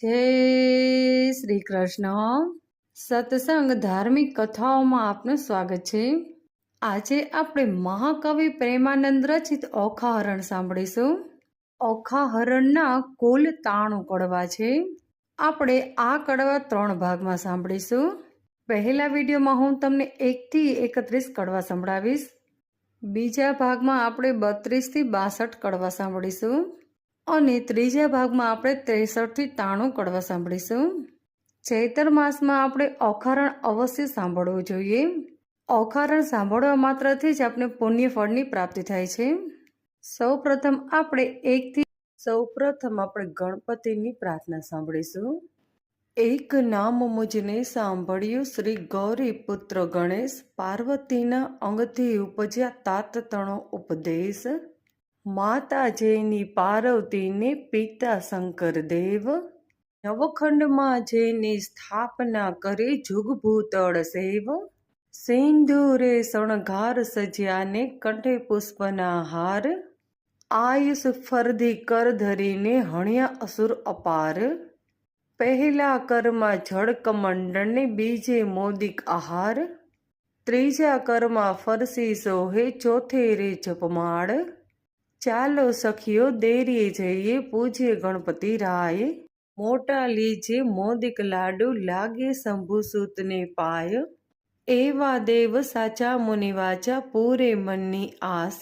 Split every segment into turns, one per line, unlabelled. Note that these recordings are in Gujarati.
જય શ્રી કૃષ્ણ. સત્સંગ ધાર્મિક કથાઓમાં આપનું સ્વાગત છે. આજે આપણે મહાકવિ પ્રેમાનંદ રચિત ઓખાહરણ સાંભળીશું. ઓખાહરણના કુલ 93 કડવા છે. આપણે આ કડવા 3 ભાગમાં સાંભળીશું. પહેલા વિડીયોમાં હું તમને 1 થી 31 કડવા સંભળાવીશ. બીજા ભાગમાં આપણે 32 થી 62 કડવા સાંભળીશું અને ત્રીજા ભાગમાં આપણે 63 થી 93 કડવા સાંભળીશું. ચૈત્ર માસમાં આપણે ઓખારણ અવશ્ય સાંભળવું જોઈએ. ઓખારણ સાંભળવા માત્રથી જ આપણે પુણ્ય ફળની પ્રાપ્તિ થાય છે. સૌપ્રથમ આપણે ગણપતિની પ્રાર્થના સાંભળીશું. એક નામ મુજને સાંભળ્યું શ્રી ગૌરી પુત્ર ગણેશ, પાર્વતીના અંગથી ઉપજ્યા તાત તણો ઉપદેશ. માતા જેની પાર્વતીને પિતા શંકર દેવ, નવખંડમાં જેની સ્થાપના કરે જુગભૂતળ સેવ. સિંદૂરે શણગાર સજ્યાને કંઠે પુષ્પના હાર, આયુષ ફરધી કર ધરીને હણ્યા અસુર અપાર. પહેલા કરમાં જળકમંડળને બીજે મોદિક આહાર, ત્રીજા કરમાં ફરસી સોહે ચોથે રે જપમાળ. ચાલો સખીઓ દેરીએ જઈએ પૂજ્ય ગણપતિ રાય, મોટા લીજે મોદિક લાડુ લાગે શંભુસૂતને પાય. એવા દેવ સાચા મુનિવાચા પૂરે મનની આસ,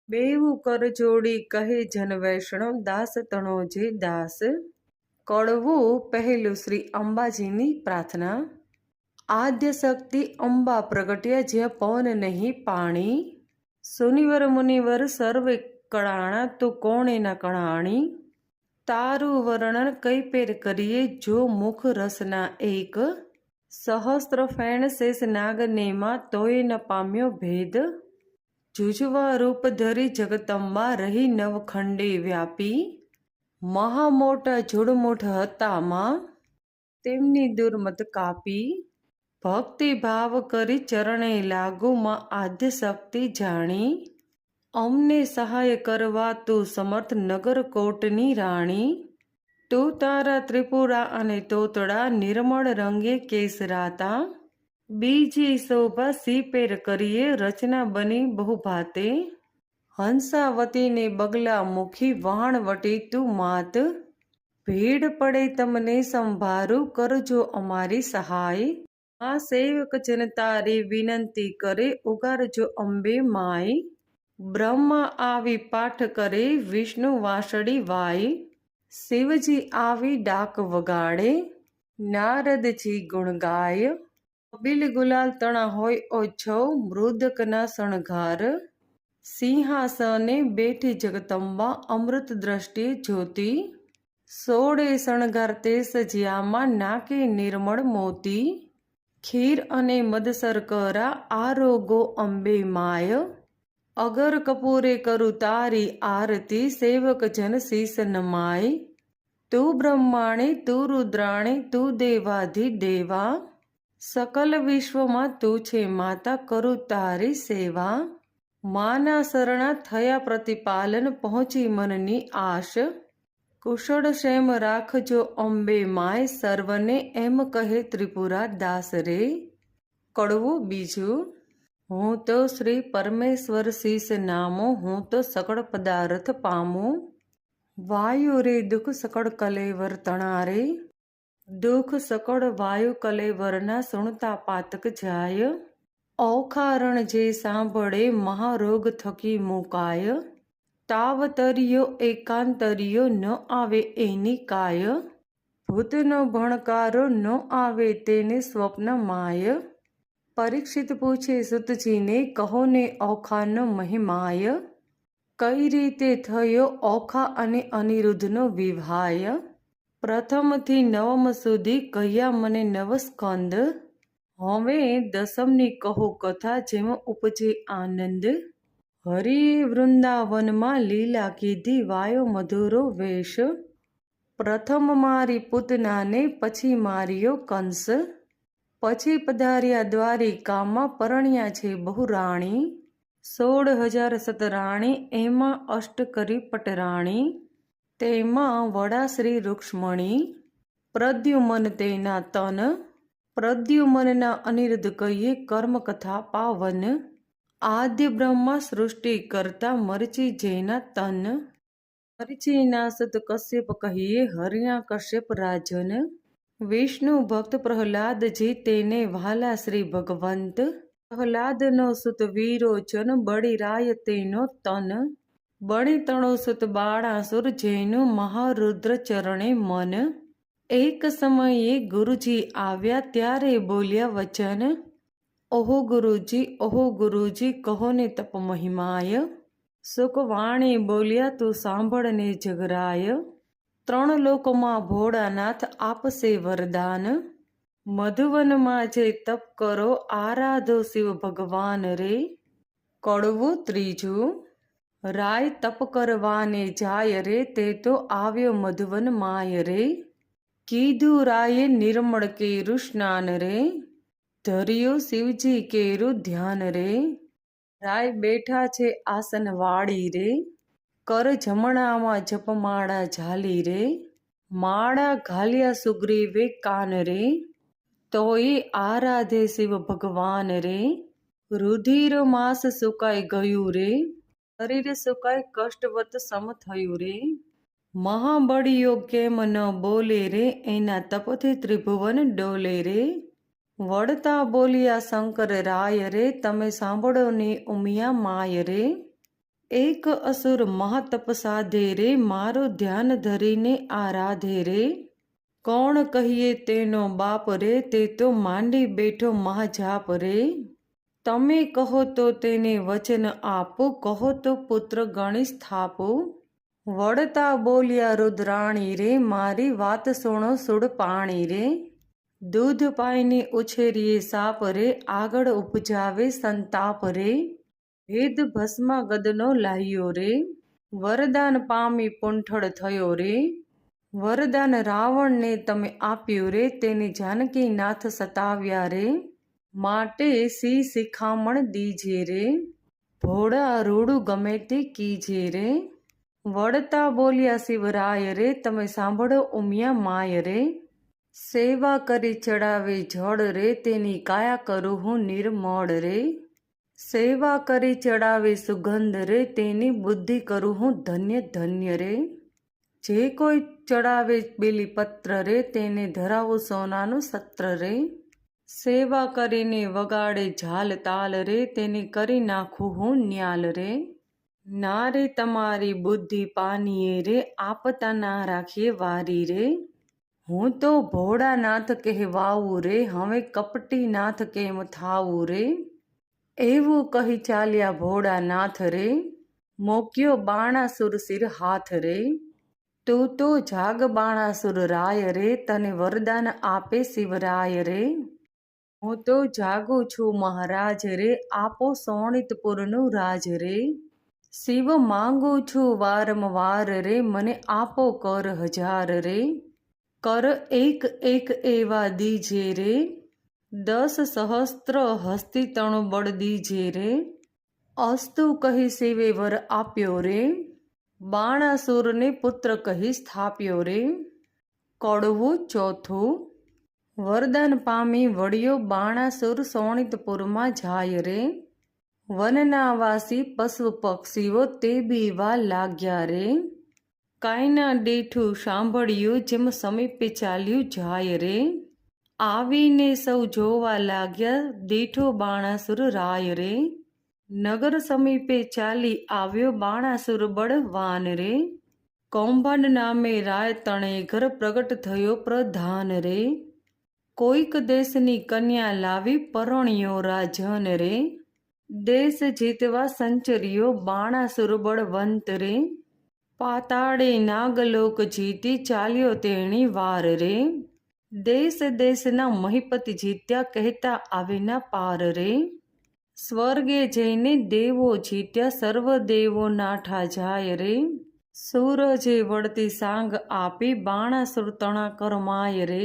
બેવું કર જોડી કહે જન વૈષ્ણવ દાસ તણો જે દાસ. કડવું પહેલું શ્રી અંબાજીની પ્રાર્થના. આદ્ય શક્તિ અંબા પ્રગટ્યા જ્યાં પવન નહીં પાણી, સુનિવર મુનિવર સર્વે કળાણા તું કોણે ના કળાણી. તારું વર્ણન કઈ પેર કરીએ જો મુખ રસના એક, સહસ્ત્ર ફેણ શેષ નાગનેમાં તોય ન પામ્યો ભેદ. જુજવા રૂપ ધરી જગતંબા રહી નવખંડે વ્યાપી, મહામોટા જોડમુઠ હતા માં તેમની દુર્મત કાપી. ભક્તિ ભાવ કરી ચરણે લાગુ માં આદ્ય શક્તિ જાણી, અમને સહાય કરવા તું સમર્થ નગર કોટની રાણી. તું તારા ત્રિપુરા અને તોતડા નિર્મળ રંગે કેસરાતા, બીજી શોભા સીપેર કરીએ રચના બની બહુ ભાતે. હંસાવતીને બગલા મુખી વહાણવટી તું માત, ભીડ પડે તમને સંભારું કરજો અમારી સહાય. આ સેવક જન તારી વિનંતી કરે ઉગારજો અંબે માય. બ્રહ્મા આવી પાઠ કરે વિષ્ણુ વાંસળી વાય, શિવજી આવી ડાક વગાડે નારદજી ગુણ ગાય. કબીલ ગુલાલ તણા હોય ઓછો મૃદકના શણગાર, સિંહાસને બેઠી જગદંબા અમૃત દ્રષ્ટિએ જ્યોતિ. સોળે શણગાર તે સજ્યામાં નાકે નિર્મળ મોતી, ખીર અને મદસર કરા આરોગો અંબે માય. અગર કપૂરે કરું તારી આરતી સેવક જન શીસ નમાય. તું બ્રહ્માણી તું રુદ્રાણી તું દેવાધિ દેવા, સકલ વિશ્વમાં તું છે માતા કરું તારી સેવા. માના શરણા થયા પ્રતિપાલન પહોંચી મનની આશ, કુશળ ક્ષેમ રાખજો અંબે માય સર્વને એમ કહે ત્રિપુરા દાસ રે. કડવું બીજું. હું તો શ્રી પરમેશ્વર શીશ નામો, હું તો સકળ પદાર્થ પામું. વાયુ રે દુઃખ સકળ કલેવર તણા રે, દુઃખ સકળ વાયુ કલેવરના સુણતા પાતક જાય. ઓખારણ જે સાંભળે મહારોગ થકી મુકાય, તાવતરિયો એકાંતરિયો ન આવે એની કાય. ભૂતનો ભણકારો ન આવે તેને સ્વપ્ન માય. પરીક્ષિત પૂછે સુતજીને કહો ને ઓખાનો મહિમાય, કઈ રીતે થયો ઓખા અને અનિરુદ્ધનો વિવાહ. પ્રથમથી નવમ સુધી કહ્યા મને નવ સ્કંદ, હવે દસમની કહો કથા જેમાં ઉપજે આનંદ. હરિએ વૃંદાવનમાં લીલા કીધી વાયો મધુરો વેશ, પ્રથમ મારી પૂતનાને પછી માર્યો કંસ. પછી પધાર્યા દ્વારિકામાં પરણ્યા છે બહુ રાણી, 16,000 સતરાણી એમાં અષ્ટ કરી પટરાણી. તેમાં વડા શ્રી રૂક્ષ્મણી, પ્રદ્યુમન તેના તન, પ્રદ્યુમનના અનિરુદ્ધ કહીએ કર્મકથા પાવન, આદ્ય બ્રહ્મા સૃષ્ટિ કરતા મરચી જેના તન, મરચીના સુત કશ્યપ કહીએ હરિયા કશ્યપ રાજન, વિષ્ણુ ભક્ત પ્રહલાદજી તેને વાલા શ્રી ભગવંત, પ્રહલાદનો સુત વિરોચન બળીરાય તેનો તન, બળિતણો સુત બાણાસુર જેનું મહારુદ્ર ચરણે મન, એક સમયે ગુરુજી આવ્યા ત્યારે બોલ્યા વચન, ઓહો ગુરુજી કહો ને તપ મહિમાય, સુખવાણી બોલ્યા તું સાંભળને જગરાય, ત્રણ લોકમાં ભોળાનાથ આપશે વરદાન, મધુવનમાં જે તપ કરો આરાધો શિવ ભગવાન રે, કડવું ત્રીજું, રાય તપ કરવાને જાય રે તે તો આવ્યો મધુવન માય રે, કીધું રાયે નિર્મળ કેરું સ્નાન રે, ધર્યું શિવજી કેરું ધ્યાન રે, રાય બેઠા છે આસન વાળી રે, કર જમણામાં જપમાળા ઝાલી રે, માળા ઘાલ્યા સુગ્રીવે કાન રે, તોય આરાધે શિવ ભગવાન રે, રુધિર માસ સુકાઈ ગયું રે, શરીર સુકાઈ કષ્ટવત સમ થયું રે, મહાબળીઓ કેમ ન બોલે રે એના તપથી ત્રિભુવન ડોલે રે, વળતા બોલ્યા શંકર રાય રે તમે સાંભળો ને ઉમિયા માય રે, એક અસુર મહાતપ સાધે રે મારું ધ્યાન ધરીને આરાધે રે, કોણ કહીએ તેનો બાપ રે તે તો માંડી બેઠો મહાજાપ રે, તમે કહો તો તેને વચન આપો કહો તો પુત્ર ગણી સ્થાપો, વળતા બોલ્યા રુદ્રાણી રે મારી વાત સુણો સુડ પાણી રે, દૂધ પાઈને ઉછેરીએ સાપ રે આગળ ઉપજાવે સંતાપ રે, ભેદ ભસ્મા ગદનો લાહ્યો રે, વરદાન પામી પૂંઠળ થયો રે, વરદાન રાવણને તમે આપ્યું રે તેને જાનકીનાથ સતાવ્યા રે, માટે સી શિખામણ દીજે રે, ભોળા રૂડું ગમે તે કીજે રે, વળતા બોલ્યા શિવરાય રે તમે સાંભળો ઉમિયા માય રે, સેવા કરી ચડાવે જળ રે તેની કાયા કરું હું નિર્મળ રે, સેવા કરી ચડાવે સુગંધ રે તેની બુદ્ધિ કરું હું ધન્ય ધન્ય રે, જે કોઈ ચડાવે બેલીપત્ર રે તેને ધરાવું સોનાનું સત્ર રે, સેવા કરીને વગાડે ઝાલ તાલ રે તેને કરી નાખું હું ન્યાલ રે, ના રે તમારી બુદ્ધિ પાનીએ રે આપતા ના રાખીએ વારી રે, હું તો ભોળાનાથ કહેવાવું રે હવે કપટીનાથ કેમ થાવું રે, એવું કહી ચાલ્યા ભોળાનાથ રે, મોક્યો બાણાસુર શિર હાથ રે, તું તો જાગ બાણાસુર રાય રે તને વરદાન આપે શિવરાય રે, હું તો જાગું છું મહારાજ રે આપો સોણિતપુરનું રાજ રે, શિવ માંગું છું વારંવાર રે મને આપો કર હજાર રે, કર એક એક એવા દીજે રે, 10 સહસ્ત્ર હસ્તી તણું બળ દીજે રે, અસ્તુ કહી શિવે વર આપ્યો રે, બાણાસુરને પુત્ર કહી સ્થાપ્યો રે, કડવું ચોથું, વરદાન પામી વળ્યો બાણાસુર સોણિતપુરમાં જાય રે, વનના વાસી પશુ પક્ષીઓ તે બીવા લાગ્યા રે, કાયના દેઠું સાંભળ્યું જેમ સમીપે ચાલ્યું જાય રે, આવીને સૌ જોવા લાગ્યા દેઠો બાણાસુર રાય રે, નગર સમીપે ચાલી આવ્યો બાણાસુર બળવાન રે, કૌભાંડ નામે રાય તણે ઘર પ્રગટ થયો પ્રધાન રે, કોઈક દેશની કન્યા લાવી પરણ્યો રાજન રે, દેશ જીતવા સંચર્યો બાણાસુર બળવંત રે, પાતાળે નાગલોક જીતી ચાલ્યો તેણી વાર રે, દેશ દેશના મહિપતિ જીત્યા કહેતા આવેના પાર રે, સ્વર્ગે જઈને દેવો જીત્યા સર્વ દેવો નાઠા જાય રે, સૂરજે વળતી સાંગ આપી બાણાસુર તણા કરમાય રે,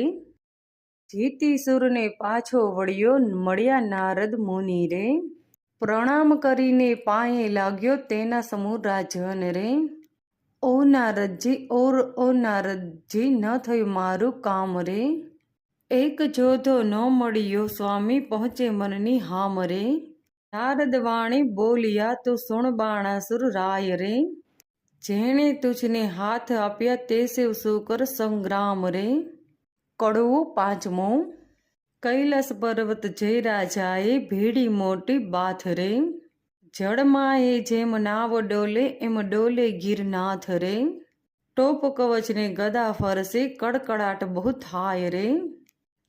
જીતી સુરને પાછો વળ્યો મળ્યા નારદ મુનિ રે, પ્રણામ કરીને પાયે લાગ્યો તેના સમૂહ રાજન રે, ઓ નારદજી ઓ નારદજી ન થયું મારું કામ રે, એક જોધો ન મળ્યો સ્વામી પહોંચે મનની હામ રે, નારદ વાણી બોલ્યા તું સુણ બાણાસુર રાય રે, જેણે તુજને હાથ આપ્યા તે શિવ સુકર સંગ્રામ રે. કડવું પાંચમું. કૈલાસ પર્વત જય રાજાએ ભેડી મોટી બાથ રે, જળમાં એ જેમ નાવ ડોલે એમ ડોલે ગિરનાથ રે, ટોપ કવચને ગદા ફરસે કડકડાટ બહુ થાય રે,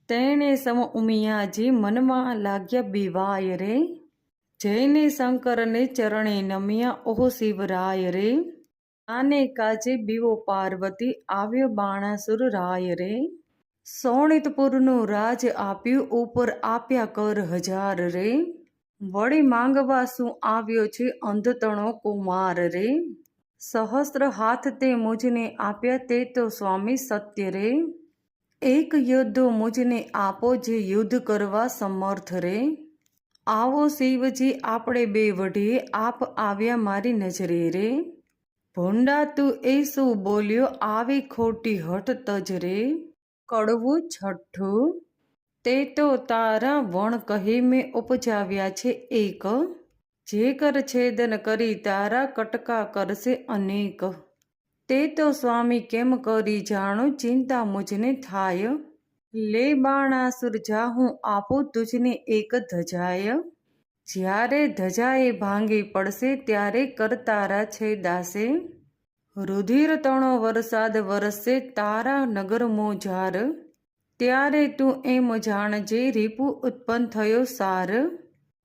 તેણે સમ ઉમિયાજી મનમાં લાગ્યા બીવાય રે, જઈને શંકરને ચરણે નમ્યા ઓહો શિવરાય રે, આને કાજે બીવો પાર્વતી આવ્યો બાણાસુર રાય રે, સોણિતપુરનું રાજ આપ્યું ઉપર આપ્યા કર હજાર રે, વળી માંગવા શું આવ્યો છે અંધતણો કુમાર રે, સહસ્ત્ર હાથ તે મુજને આપ્યા તે તો સ્વામી સત્ય રે, એક યોદ્ધો મુજને આપો જે યુદ્ધ કરવા સમર્થ રે, આવો શિવજી આપણે બે વઢીએ આપ આવ્યા મારી નજરે રે, ભૂંડા તું એ શું બોલ્યો આવી ખોટી હઠ તજ રે. કડવું છઠ્ઠું. તે તો તારા વણ કહે મેં ઉપજાવ્યા છે એક, જે કર છેદન કરી તારા કટકા કરશે અનેક, તે તો સ્વામી કેમ કરી જાણો ચિંતા મુજને થાય, લે બાણાસુર જા હું આપું તુજને એક ધજાય, જ્યારે ધજાએ ભાંગી પડશે ત્યારે કરતારા છેદાશે, રુધિર તણો વરસાદ વરસશે તારા નગર મોજાર, ત્યારે તું એમ જાણજે રીપુ ઉત્પન્ન થયો સાર,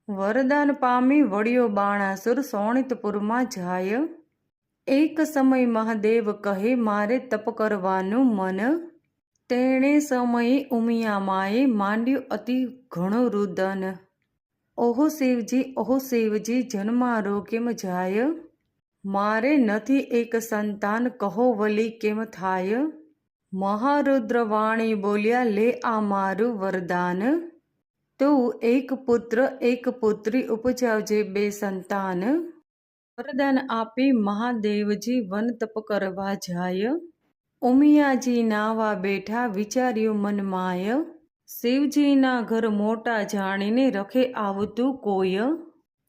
વરદાન પામી વળ્યો બાણાસુર સોણિતપુરમાં જાય, એક સમય મહાદેવ કહે મારે તપ કરવાનું મન, તેણે સમયે ઉમિયામાએ માંડ્યું અતિ ઘણું રુદન, ઓહો શિવજી જન્મારો કેમ જાય, મારે નથી એક સંતાન કહો વલી કેમ થાય, મહારુદ્ર વાણી બોલ્યા લે આ મારું વરદાન, તું એક પુત્ર એક પુત્રી ઉપજાવજે બે સંતાન, વરદાન આપી મહાદેવજી વન તપ કરવા જાય, ઉમિયાજી નાવા બેઠા વિચાર્યું મનમાય, શિવજીના ઘર મોટા જાણીને રખે આવતું કોઈ,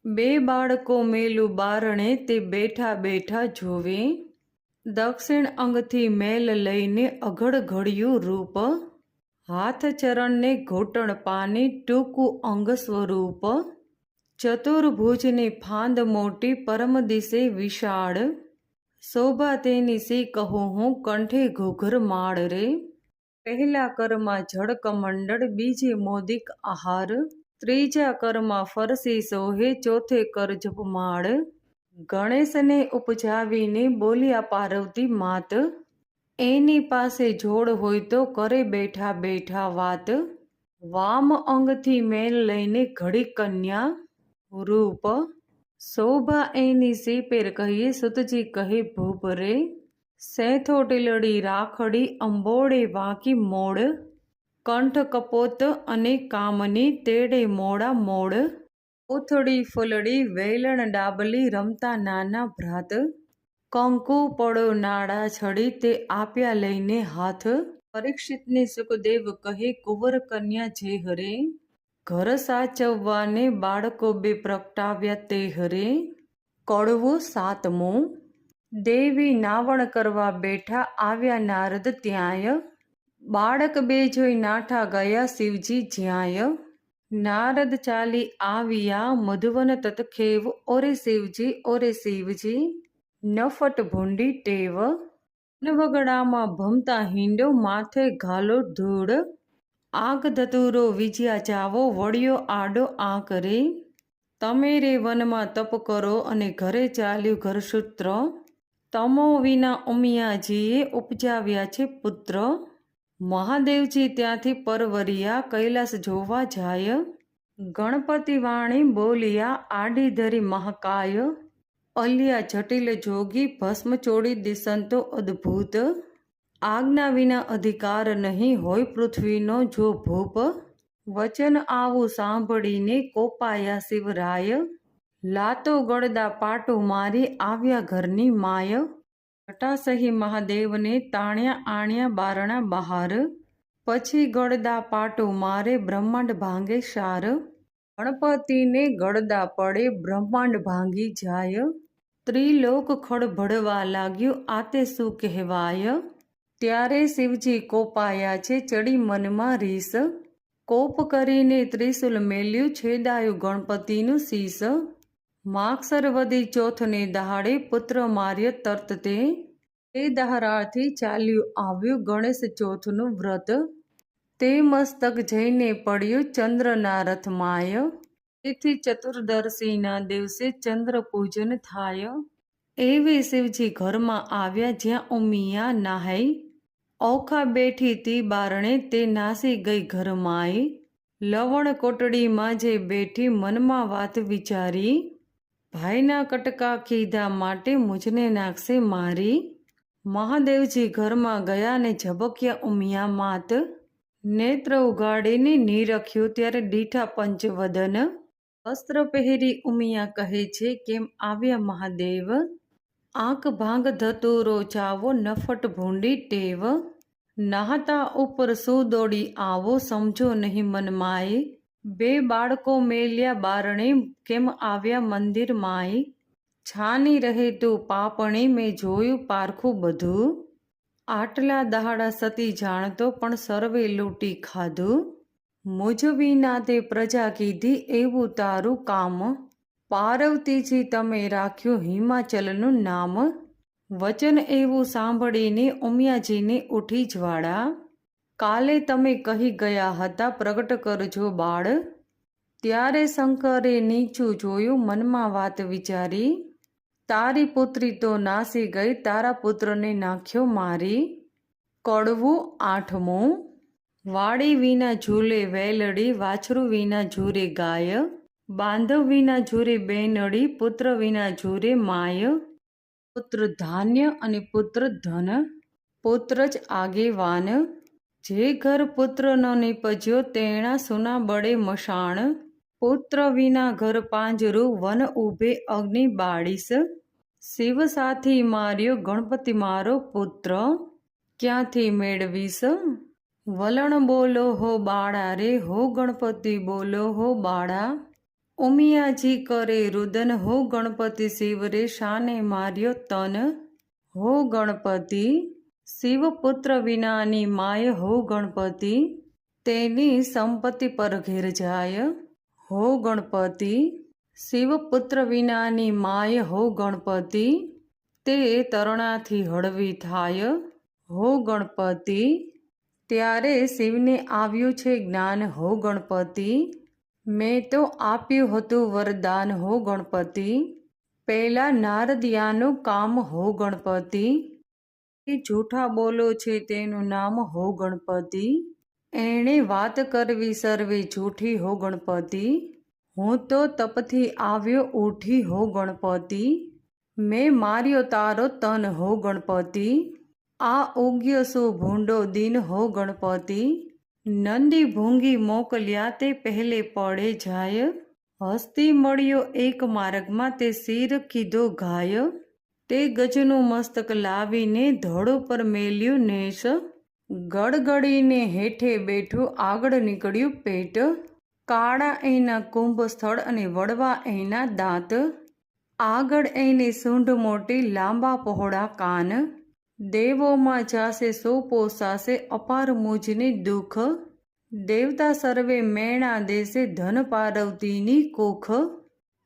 બે બાળકો મેલું બારણે તે બેઠા બેઠા જોવે, દક્ષિણ અંગથી મેલ લઈને અઘડ ઘડ્યું રૂપ, હાથ ચરણને ઘૂંટણ પાની ટૂંકું અંગ સ્વરૂપ, ચતુર્ભુજને ફાંદ મોટી પરમ દિશે વિશાળ, શોભા તેની સી કહું હું કંઠે ઘૂઘર માળ રે, પહેલા કરમાં જળ કમંડળ બીજે મોદિક આહાર, ત્રીજા કરમાં ફરસી સોહે ચોથે કર જપમાળ, ગણેશને ઉપજાવીને બોલ્યા પાર્વતી માત, એની પાસે જોડ હોય તો કરે બેઠા બેઠા વાત, વામ અંગથી મેલ લઈને ઘડી કન્યા રૂપ, શોભા એની સીપેર કહીએ સુતજી કહે ભૂપ રે, સેથો ટીલડી રાખડી અંબોડે વાંકી મોડ, કંઠ કપોત અને કામની તેડે મોડા મોડ, કોથળી ફૂલડી વેલણ ડાબલી રમતા નાના ભ્રાત, કંકુ પડો નાડા છડી તે આપ્યા લઈને હાથ, પરીક્ષિતને સુખદેવ કહે કુંવર કન્યા જે હરે, ઘર સાચવવાને બાળકો બે પ્રગટાવ્યા તે હરે. કડવું સાતમું. દેવી નાવણ કરવા બેઠા આવ્યા નારદ ત્યાંય, બાળક બે જોઈ નાઠા ગયા શિવજી જ્યાંય, નારદ ચાલી આવ્યા મધુવન તતખેવ, ઓરે શિવજી નફટ ભૂંડી ટેવ, નવગડામાં ભમતા હિંડો માથે ઘાલો ધૂળ, આગ ધતુરો વિજ્યા ચાવો વળ્યો આડો આંક રે, તમે રે વનમાં તપ કરો અને ઘરે ચાલ્યું ઘરસૂત્ર, તમો વિના ઉમિયાજીએ ઉપજાવ્યા છે પુત્ર, મહાદેવજી ત્યાંથી પરવરિયા કૈલાસ જોવા જાય, ગણપતિ વાણી બોલિયા આડી ધરી મહાકાય, અલ્યા જટિલ જોગી ભસ્મ ચોડી દિશંતો અદ્ભુત, આજ્ઞા વિના અધિકાર નહીં હોય પૃથ્વીનો જો ભૂપ, વચન આવું સાંભળીને કોપાયા શિવરાય, લાતો ગળદા પાટું મારી આવ્યા ઘરની માય, જટાસહી મહાદેવને તાણ્યા આણ્યા બારણા બહાર, પછી ગળદા પાટો મારે બ્રહ્માંડ ભાંગે સાર, ગણપતિને ગળદા પડે બ્રહ્માંડ ભાંગી જાય, ત્રિલોક ખળભળવા લાગ્યું આ તે શું કહેવાય, ત્યારે શિવજી કોપાયા છે ચડી મનમાં રીસ, કોપ કરીને ત્રિશુલ મેલ્યું છેદાયું ગણપતિનું શીશ, માગસર વદી ચોથને દહાડે પુત્ર માર્ય તરત તે દહારાથી ચાલ્યું આવ્યું ગણેશ ચોથનું વ્રત, તે મસ્તક જઈને પડ્યું ચંદ્રના રથમાય, તેથી ચતુર્દશીના દિવસે ચંદ્ર પૂજન થાય, એવી શિવજી ઘરમાં આવ્યા જ્યાં ઉમિયા નાહાઈ, ઓખા બેઠી તી બારણે તે નાસી ગઈ ઘરમાઈ, લવણ કોટડીમાં જે બેઠી મનમાં વાત વિચારી, ભાઈના કટકા કીધા માટે મુજને નાખશે મારી, મહાદેવજી ઘરમાં ગયા ને ઝબક્યા ઉમિયા માત, નેત્ર ઉગાડીને નીરખ્યું ત્યારે દીઠા પંચવદન, વસ્ત્ર પહેરી ઉમિયા કહે છે કેમ આવ્યા મહાદેવ, આંખ ભાંગ ધતુરો ચાવો નફટ ભૂંડી ટેવ, નાહતા ઉપર શું દોડી આવો સમજો નહીં મનમાય, બે બાળકો મેલ્યા બારણે કેમ આવ્યા મંદિર માય, છાની રહે તું પાપણી મેં જોયું પારખું બધું, આટલા દહાડા સતી જાણતો પણ સર્વે લૂંટી ખાધું, મુજ વિના તે પ્રજા કીધી એવું તારું કામ, પાર્વતીજી તમે રાખ્યું હિમાચલનું નામ, વચન એવું સાંભળીને ઉમિયાજીને ઉઠી જ્વાળા, કાલે તમે કહી ગયા હતા પ્રગટ કરજો બાળ, ત્યારે શંકરે નીચું જોયું મનમાં વાત વિચારી, તારી પુત્રી તો નાસી ગઈ તારા પુત્રને નાખ્યો મારી, કડવું આઠમું, વાડી વિના ઝૂલે વેલડી વાછરું વિના ઝૂરે ગાય, બાંધવ વિના ઝૂરે બેનડી પુત્ર વિના ઝૂરે માય, પુત્ર ધાન્ય અને પુત્ર ધન પુત્ર જ આગેવાન, જે ઘર પુત્ર ન નીપજ્યો તેણા સુના બળે મશાણ, પુત્ર વિના ઘર પાંજરું વન ઊભે અગ્નિ બાળીશ, શિવ સાથી માર્યો ગણપતિ મારો પુત્ર ક્યાંથી મેળવીશ, વલણ બોલો હો બાળા રે હો ગણપતિ બોલો હો બાળા, ઉમિયાજી કરે રુદન હો ગણપતિ શિવ રે શાને માર્યો તન, હો ગણપતિ શિવ પુત્ર વિનાની માય હો ગણપતિ, તેની સંપત્તિ પર ઘેર જાય, હો ગણપતિ શિવ પુત્ર વિનાની માય હો ગણપતિ, તે તરણાથી હળવી થાય, હો ગણપતિ, ત્યારે શિવને આવ્યું છે જ્ઞાન હો ગણપતિ, મેં તો આપ્યું હતું વરદાન હો ગણપતિ, પહેલા નારદિયાનું કામ હો ગણપતિ, એ જૂઠા બોલો છે તેનું નામ હો ગણપતિ, એણે વાત કરવી સર્વે જૂઠી હો ગણપતિ, હું તો તપથી આવ્યો ઉઠી હો ગણપતિ, મેં માર્યો તારો તન હો ગણપતિ, આ ઉગ્યો શું ભૂંડો દિન હો ગણપતિ, નંદી ભૂંગી મોકલ્યા તે પહેલે પડે જાય, હસ્તી મળ્યો એક માર્ગમાં તે શિર કીધો ગાય, તે ગજનું મસ્તક લાવીને ધડ પર મેલ્યું નેશ, ગડગડીને હેઠે બેઠું આગળ નીકળ્યું પેટ, કાળા એના કુંભ સ્થળ અને વડવા એના દાંત, આગળ એની સૂંઢ મોટી લાંબા પહોળા કાન, દેવોમાં જાશે સો પોસાશે અપાર મુજને દુઃખ, દેવતા સર્વે મેણા દેશે ધન પાર્વતીની કુખ,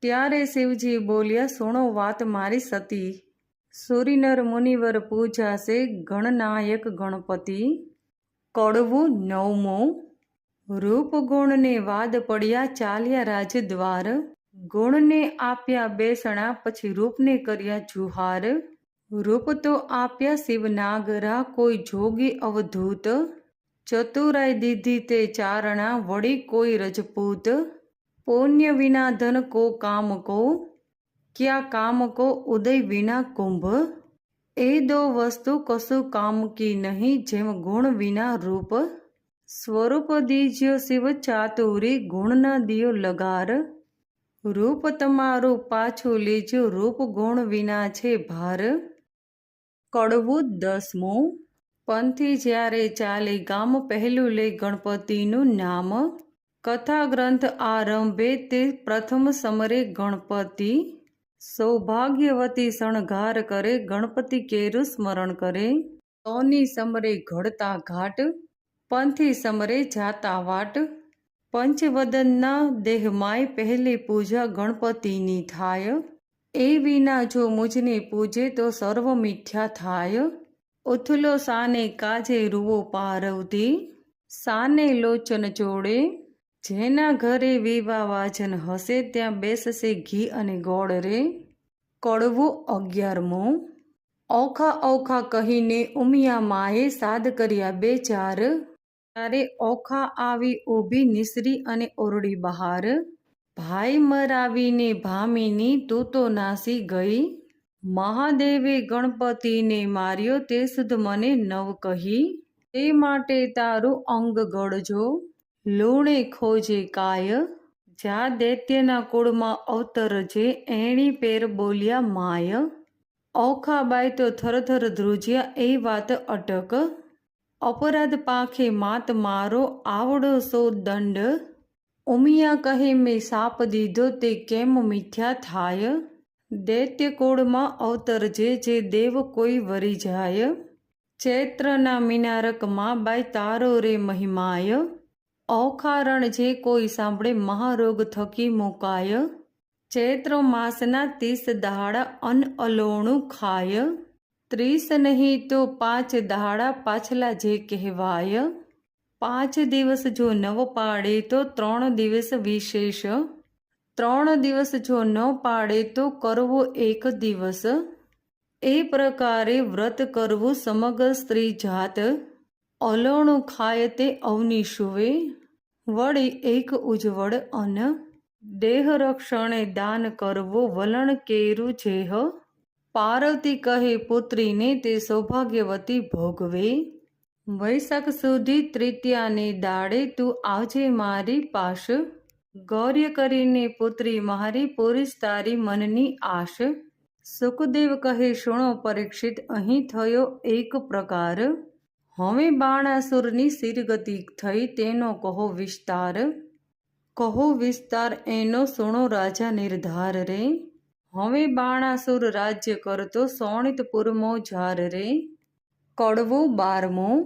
ત્યારે શિવજી બોલ્યા સુણો વાત મારી સતી, સૂરીનર મુનિવર પૂજાશે ગણનાયક ગણપતિ, કડવું નવમું, રૂપ ગુણને વાદ પડ્યા ચાલ્યા રાજદ્વાર, ગુણને આપ્યા બેસણા પછી રૂપને કર્યા જુહાર, રૂપ તો આપ્યા શિવનાગરા કોઈ જોગી અવધૂત, ચતુરાઈ દીધી તે ચારણા વળી કોઈ રજપૂત, પુણ્ય વિના ધન કો કામ કો, ક્યાં કામ કો ઉદય વિના કુંભ, એ દો વસ્તુ કશું કામ કી નહીં જેમ ગુણ વિના રૂપ, સ્વરૂપ દીજ્યો શિવ ચાતુરી ગુણ ન દિયો લગાર, રૂપ તમારું પાછું લીજો રૂપ ગુણ વિના છે ભાર, કડવું 10મું. પંથી જ્યારે ચાલે ગામ પહેલું લે ગણપતિનું નામ. કથા ગ્રંથ આરંભે તે પ્રથમ સમરે ગણપતિ. સૌભાગ્યવતી શણગાર કરે ગણપતિ કેરું સ્મરણ કરે. તોની સમરે ઘડતા ઘાટ, પંથી સમરે જાતા વાટ. પંચવદનના દેહમાય પહેલે પૂજા ગણપતિની થાય. એ વિના જો મુજને પૂજે તો સર્વ મિથ્યા થાય. ઉથલો સાને કાજે રૂવો પારવતી, સાને લોચન જોડે. જેના ઘરે વિવાહ વાજન હશે ત્યાં બેસશે ઘી અને ગોળ રે. કડવું 11મું. ઓખા ઓખા કહીને ઉમિયા માએ સાદ કર્યા 2 4. ત્યારે ઓખા આવી ઊભી નિસરી અને ઓરડી બહાર. ભાઈ મરાવીને ભામીની તું તો નાસી ગઈ. મહાદેવે ગણપતિને માર્યો તે સુધ મને નવ કહી. તે માટે તારું અંગ ગળજો, લૂણે ખોજે કાય. જા દૈત્યના કુળમાં અવતરજે એણી પેર બોલ્યા માય. ઓખાબાઈ તો થરથર ધ્રુજ્યા એ વાત અટક. અપરાધ પાખે માત મારો આવડો સો દંડ. ઉમિયા કહે મેં સાપ દીધો તે કેમ મિથ્યા થાય. દૈત્ય કુળમાં અવતરજે જે દેવ કોઈ વરી જાય. ચૈત્રના મિનારકમાં બાઈ તારો રે મહિમાય. ઓખારણ જે કોઈ સાંભળે મહારોગ થકી મુકાય. ચૈત્ર માસના 30 દહાડા અન્ન અલોણું ખાય. 30 નહીં તો 5 દહાડા પાછલા જે કહેવાય. 5 દિવસ જો નવ પાડે તો 3 દિવસ વિશેષ. 3 દિવસ જો ન પાડે તો કરવો 1 દિવસ. એ પ્રકારે વ્રત કરવું સમગ્ર સ્ત્રી જાત. અલોણું ખાય તે અવની શુવે, વળી એક ઉજ્જવળ અન્ન. દેહ રક્ષણે દાન કરવો વલણ કેરું જેહ. પાર્વતી કહે પુત્રીને તે સૌભાગ્યવતી ભોગવે. વૈશાખ સુધી તૃતીયાને દાડે તું આવજે મારી પાશ. ગૌર્ય કરીને પુત્રી મારી પૂરીશ તારી મનની આશ. સુખદેવ કહે સુણો પરીક્ષિત અહીં થયો એક પ્રકાર. હવે બાણાસુરની શિરગતિ થઈ તેનો કહો વિસ્તાર. કહો વિસ્તાર એનો સુણો રાજા નિર્ધાર રે. હવે બાણાસુર રાજ્ય કરતો શોણિતપુરમો જાર રે. કડવું 12મું.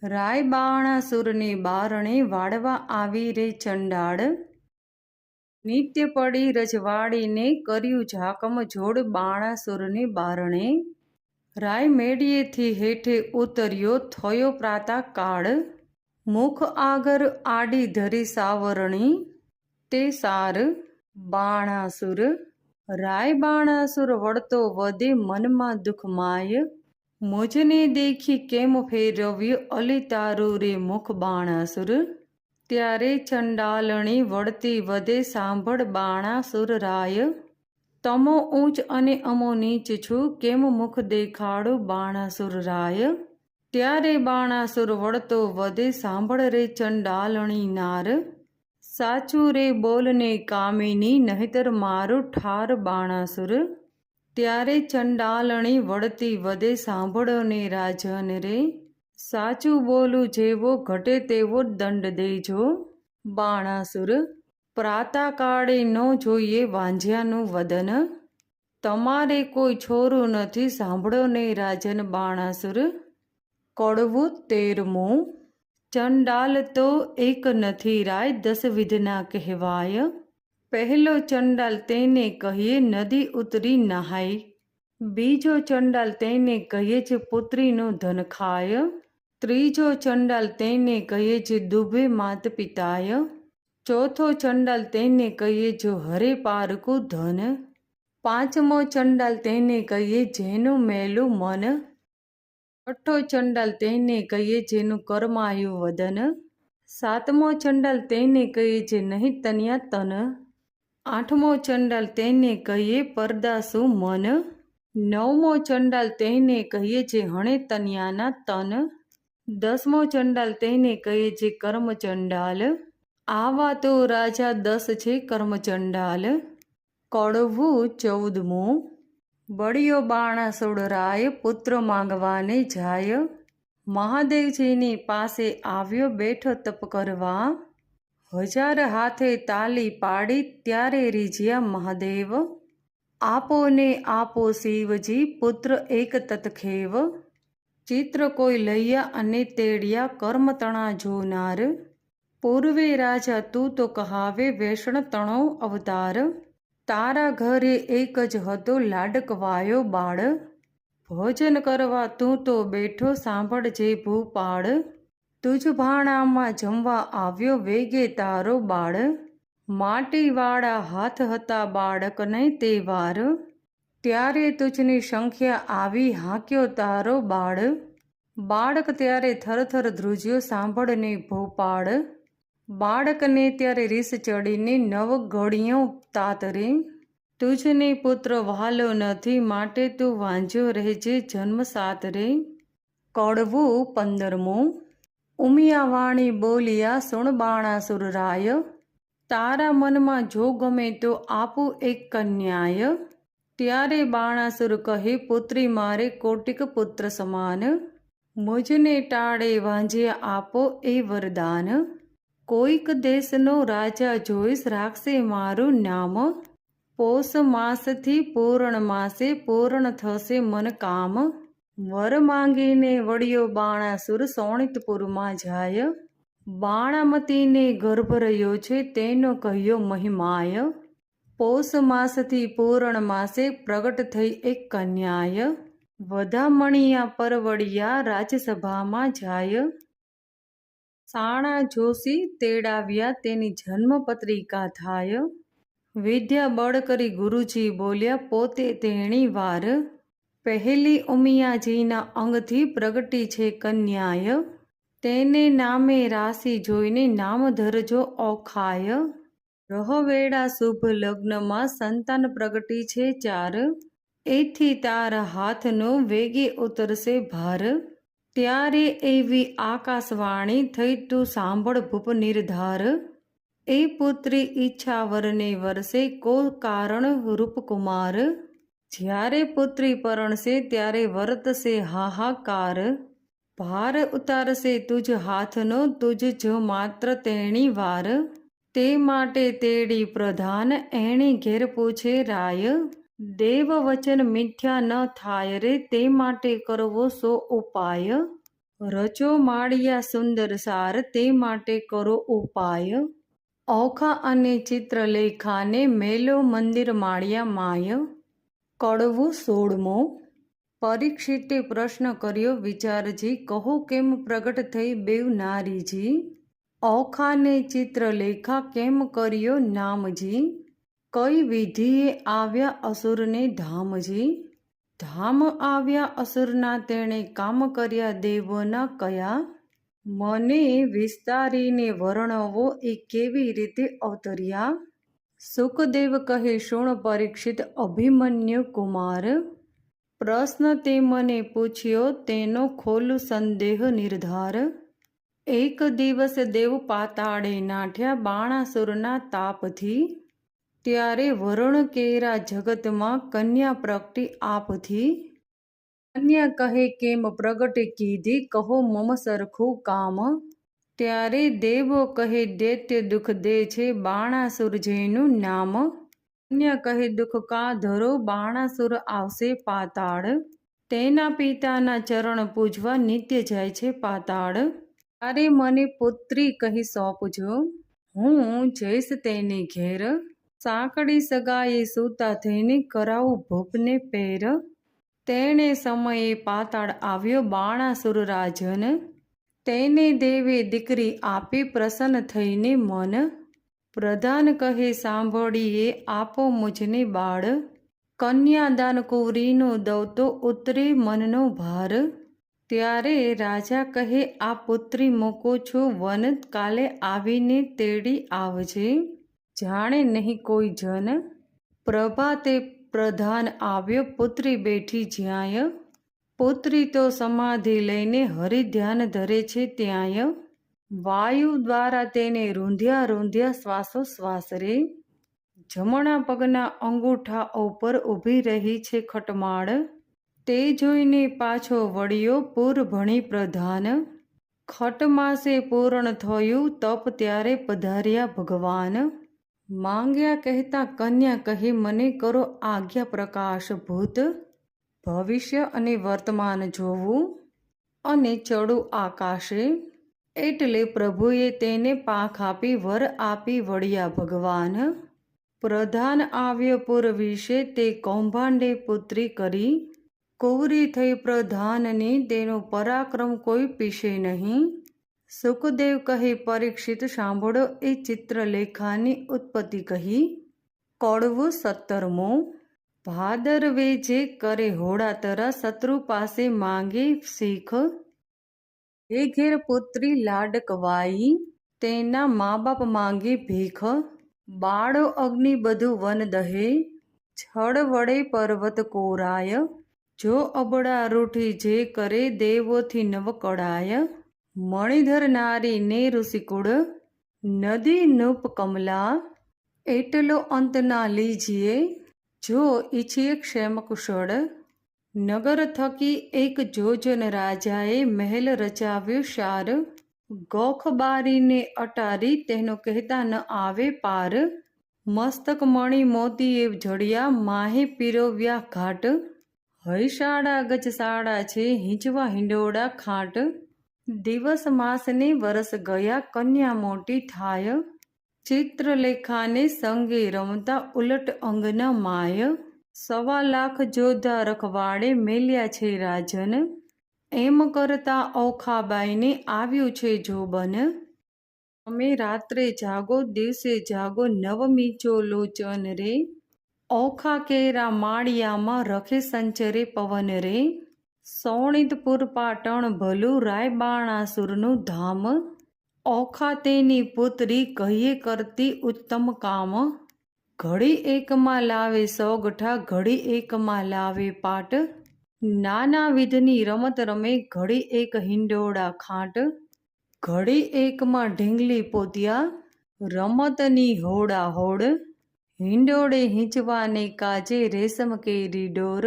રાય બાણાસુરને બારણે વાળવા આવી રે ચંડાળ. નિત્ય પડી રજવાડીને કર્યું ઝાકમ જોડ બાણાસુરને બારણે. રાય મેડીએથી હેઠે ઉતર્યો થયો પ્રાતા કાળ. મુખ આગળ આડી ધરી સાવરણી, તે સાર બાણાસુર. રાય બાણાસુર વળતો વધે મનમાં દુઃખ માય. મુજને દેખી કેમ ફેરવ્યો અલી તારું રે મુખ બાણાસુર. ત્યારે ચંડાલણી વળતી વધે સાંભળ બાણાસુર રાય. તમો ઊંચ અને અમો નીચ છું કેમ મુખ દેખાડો બાણાસુર રાય. ત્યારે બાણાસુર વળતો વધે સાંભળ રે ચંડાલણી નાર. સાચું રે બોલને કામિની નહિતર મારું ઠાર બાણાસુર. ત્યારે ચંડાલણી વળતી વધે સાંભળો ને રાજન રે. સાચું બોલું જેવો ઘટે તેવો દંડ દેજો બાણાસુર. પ્રાતાકાળે ન જોઈએ વાંઝ્યાનું વદન. તમારે કોઈ છોરું નથી સાંભળો ને રાજન બાણાસુર. કડવું 13મું. ચંડાલ તો એક નથી રાય 10 વિધના કહેવાય. પહેલો ચંડાલ તેને કહીએ નદી ઉતરી નહાય. બીજો ચંડાલ તેને કહીએ જે પુત્રીનું ધન ખાય. ત્રીજો ચંડાલ તેને કહીએ જે દુભે માત પિતાય. ચોથો ચંડાલ તેને કહીએ જો હરે પારકું ધન. પાંચમો ચંડાલ તેને કહીએ જેનું મેલું મન. છઠ્ઠો ચંડાલ તેને કહીએ જેનું કર્માયું વદન. સાતમો ચંડાલ તેને કહીએ જે નહીં તન્યા તન. આઠમો ચંડાલ તેને કહીએ પરદાસુ મન. નવમો ચંડાલ તેને કહીએ જે હણે તન્યાના તન. 10મો ચંડાલ તેને કહીએ જે કર્મ ચંડાલ. આવા તો રાજા 10 છે કર્મ ચંડાલ. કડવું 14મું. બળિયો બાણાસુરરાય પુત્ર માંગવાને જાય, મહાદેવજીની પાસે આવ્યો બેઠો તપ કરવા, 1000 હાથે તાલી પાડી ત્યારે રીઝ્યા મહાદેવ, આપો ને આપો શિવજી પુત્ર એક તત્ખેવ, ચિત્ર કોઈ લૈયા અને તેડિયા કર્મ તણા જોનાર, પૂર્વે રાજા તું તો કહાવે વૈષ્ણ તણો અવતાર, તારા ઘરે એક જ હતો લાડકવાયો બાળ, ભોજન કરવા તું તો બેઠો સાંભળજે ભૂપાળ, તુજ ભાણામાં જમવા આવ્યો વેગે તારો બાળ, માટીવાળા હાથ હતા બાળકને તે વાર, ત્યારે તુજની સંખ્યા આવી હાંક્યો તારો બાળ, બાળક ત્યારે થરથર ધ્રુજ્યો સાંભળને ભોપાળ, બાળકને ત્યારે રીસ ચડીને 9 ઘડીઓ તાતરે, તુજને પુત્ર વહાલો નથી માટે તું વાંઝ્યો રહેજે જન્મ સાતરે. કડવું 15મું. ઉમિયાવાણી બોલ્યા સુણ બાણાસુરરાય, તારા મનમાં જો ગમે તો આપું એક કન્યાય, ત્યારે બાણાસુર કહે પુત્રી મારે કોટિક પુત્ર સમાન, મુજને ટાળે વાંઝ્યા આપો એ વરદાન, કોઈક દેશનો રાજા જોઈશ રાખશે મારું નામ, પોષ માસથી પૂર્ણ માસે પૂર્ણ થશે મન કામ, વર માંગીને વળ્યો બાણાસુર સોણિતપુરમાં જાય, બાણામતીને ગર્ભ રહ્યો છે તેનો કહ્યો મહિમાય, પોષ માસથી પૂર્ણ માસે પ્રગટ થઈ એક કન્યાય, વધામણિયા પરવડિયા રાજસભામાં જાય, સાણા જોશી તેડાવ્યા તેની જન્મપત્રિકા થાય, વિદ્યા બળ કરી ગુરુજી બોલ્યા પોતે તેણી વાર, પહેલી ઉમિયાજીના અંગથી પ્રગટી છે કન્યાય, તેને નામે રાશિ જોઈને નામ ધરજો ઓખાય, રહવેડા શુભ લગ્નમાં સંતાન પ્રગટી છે 4, એથી તારા હાથનો વેગે ઉતરશે ભાર, ત્યારે એવી આકાશવાણી થઈ તું સાંભળ ભૂપ નિર્ધાર, એ પુત્રી ઈચ્છા વરને વરસે કો કારણ રૂપકુમાર, જ્યારે પુત્રી પરણશે ત્યારે વર્તશે હાહાકાર, ભાર ઉતારશે તુજ હાથનો તુજ જો માત્ર તેણી વાર, તે માટે તેડી પ્રધાન એણી ઘેર પૂછે રાય, દેવ વચન મિથ્યા ન થાય રે તે માટે કરવો સો ઉપાય, રચો માળિયા સુંદર સાર તે માટે કરો ઉપાય, ઓખા અને ચિત્રલેખાને મેલો મંદિર માળિયા માય. કડવું 16મું. પરીક્ષિતે પ્રશ્ન કર્યો વિચારજી, કહો કેમ પ્રગટ થઈ બેવ નારીજી, ઓખાને ચિત્રલેખા કેમ કર્યો નામજી, કઈ વિધિએ આવ્યા અસુરને ધામજી, ધામ આવ્યા અસુરના તેણે કામ કર્યા દેવોના કયા, મને વિસ્તારીને વર્ણવો એ કેવી રીતે અવતર્યા, સુખદેવ કહે શુણ પરીક્ષિત અભિમન્યુ કુમાર, પ્રશ્ન તે મને પૂછ્યો તેનો ખોલું સંદેહ નિર્ધાર, એક દિવસ દેવ પાતાળે નાઠ્યા બાણાસુરના તાપથી, ત્યારે વરુણ કેરા જગતમાં કન્યા પ્રગટી આપથી, કન્યા કહે કેમ પ્રગટ કીધી કહો મમ સરખું કામ, ત્યારે દેવો કહે દૈત્ય દુઃખ દે છે બાણાસુર જેનું નામ, કન્યા કહે દુઃખ કા ધરો બાણાસુર આવશે પાતાળ, તેના પિતાના ચરણ પૂજવા નિત્ય જાય છે પાતાળ, ત્યારે મને પુત્રી કહી સોંપજો હું જઈશ તેને ઘેર, સાંકડી સગાએ સૂતા થઈને કરાવું ભૂપને પેર, તેણે સમયે પાતાળ આવ્યો બાણાસુર રાજન, તેને દેવે દીકરી આપી પ્રસન્ન થઈને મન, પ્રધાન કહે સાંભળીએ આપો મુજને બાળ, કન્યાદાન કુંવરીનો દવ તો ઉતરે મનનો ભાર, ત્યારે રાજા કહે આ પુત્રી મૂકો છો વન, કાલે આવીને તેડી આવજે જાણે નહીં કોઈ જન, પ્રભાતે પ્રધાન આવ્યો પુત્રી બેઠી જ્યાંય, પુત્રી તો સમાધિ લઈને હરિ ધ્યાન ધરે છે ત્યાંય, વાયુ દ્વારા તેને રૂંધ્યા રૂંધ્યા શ્વાસો શ્વાસ રે, જમણા પગના અંગૂઠા ઉપર ઊભી રહી છે ખટમાળ, તે જોઈને પાછો વળ્યો પૂરભણી પ્રધાન, ખટમાસે પૂર્ણ થયું તપ ત્યારે પધાર્યા ભગવાન, માંગ્યા કહેતા કન્યા કહી મને કરો આજ્ઞા પ્રકાશભૂત, ભવિષ્ય અને વર્તમાન જોવું અને ચડું આકાશે, એટલે પ્રભુએ તેને પાંખ આપી વર આપી વળ્યા ભગવાન, પ્રધાન આવ્યો પુર વિશે તે કૌભાંડે પુત્રી કરી, કુંવરી થઈ પ્રધાનની તેનો પરાક્રમ કોઈ પીશે નહીં, સુખદેવ કહે પરીક્ષિત સાંભળો એ ચિત્રલેખાની ઉત્પત્તિ કહી, કડવું 17મું, ભાદરવે જે કરે હોડા તરા શત્રુ પાસે માંગે શીખ, એ ઘેર પુત્રી લાડકવાઈ તેના મા બાપ માંગે ભીખ, બાળો અગ્નિ બધું વન દહે છળ વડે પર્વત કોરાય, જો અબડા રૂઠી જે કરે દેવોથી નવ કળાય, મણિધર નારી ને ઋષિકુળ નદી નૂપ કમલા, એટલો અંત ના લીજીએ જો ઈચ્છીએ ક્ષેમ કુશળ, નગર થકી એક જોજન રાજાએ મહેલ રચાવ્યો શાર, ગોખ બારીને અટારી તેનો કહેતા ન આવે પાર, મસ્તક મણી મોતીએ જડિયા માહે પીરવ્યા ઘાટ, હૈશાળા ગજશાળા છે હિંચવા હિંડોળા ખાટ, દિવસ માસને વરસ ગયા કન્યા મોટી થાય, ચિત્રલેખાને સંગે રમતા ઉલટ અંગના માય, 1.25 લાખ જોધા રખવાડે મેલ્યા છે રાજન, એમ કરતા ઓખાબાઈને આવ્યું છે જોબન, તમે રાત્રે જાગો દિવસે જાગો નવમી ચોલોચન રે, ઓખા કેરા માળિયામાં રખે સંચરે પવન રે, સોણિતપુર પાટણ ભલું રાયબાણાસુરનું ધામ, ઓખા તેની પુત્રી કહીએ કરતી ઉત્તમ કામ, ઘડી એકમાં લાવે સોગઠા ઘડી એકમાં લાવે પાટ, નાના વિધની રમત રમે ઘડી એક હિંડોળા ખાટ, ઘડી એકમાં ઢીંગલી પોતિયા રમતની હોડા હોડ, હિંડોળે હિંચવાને કાજે રેશમ કેરી ડોર,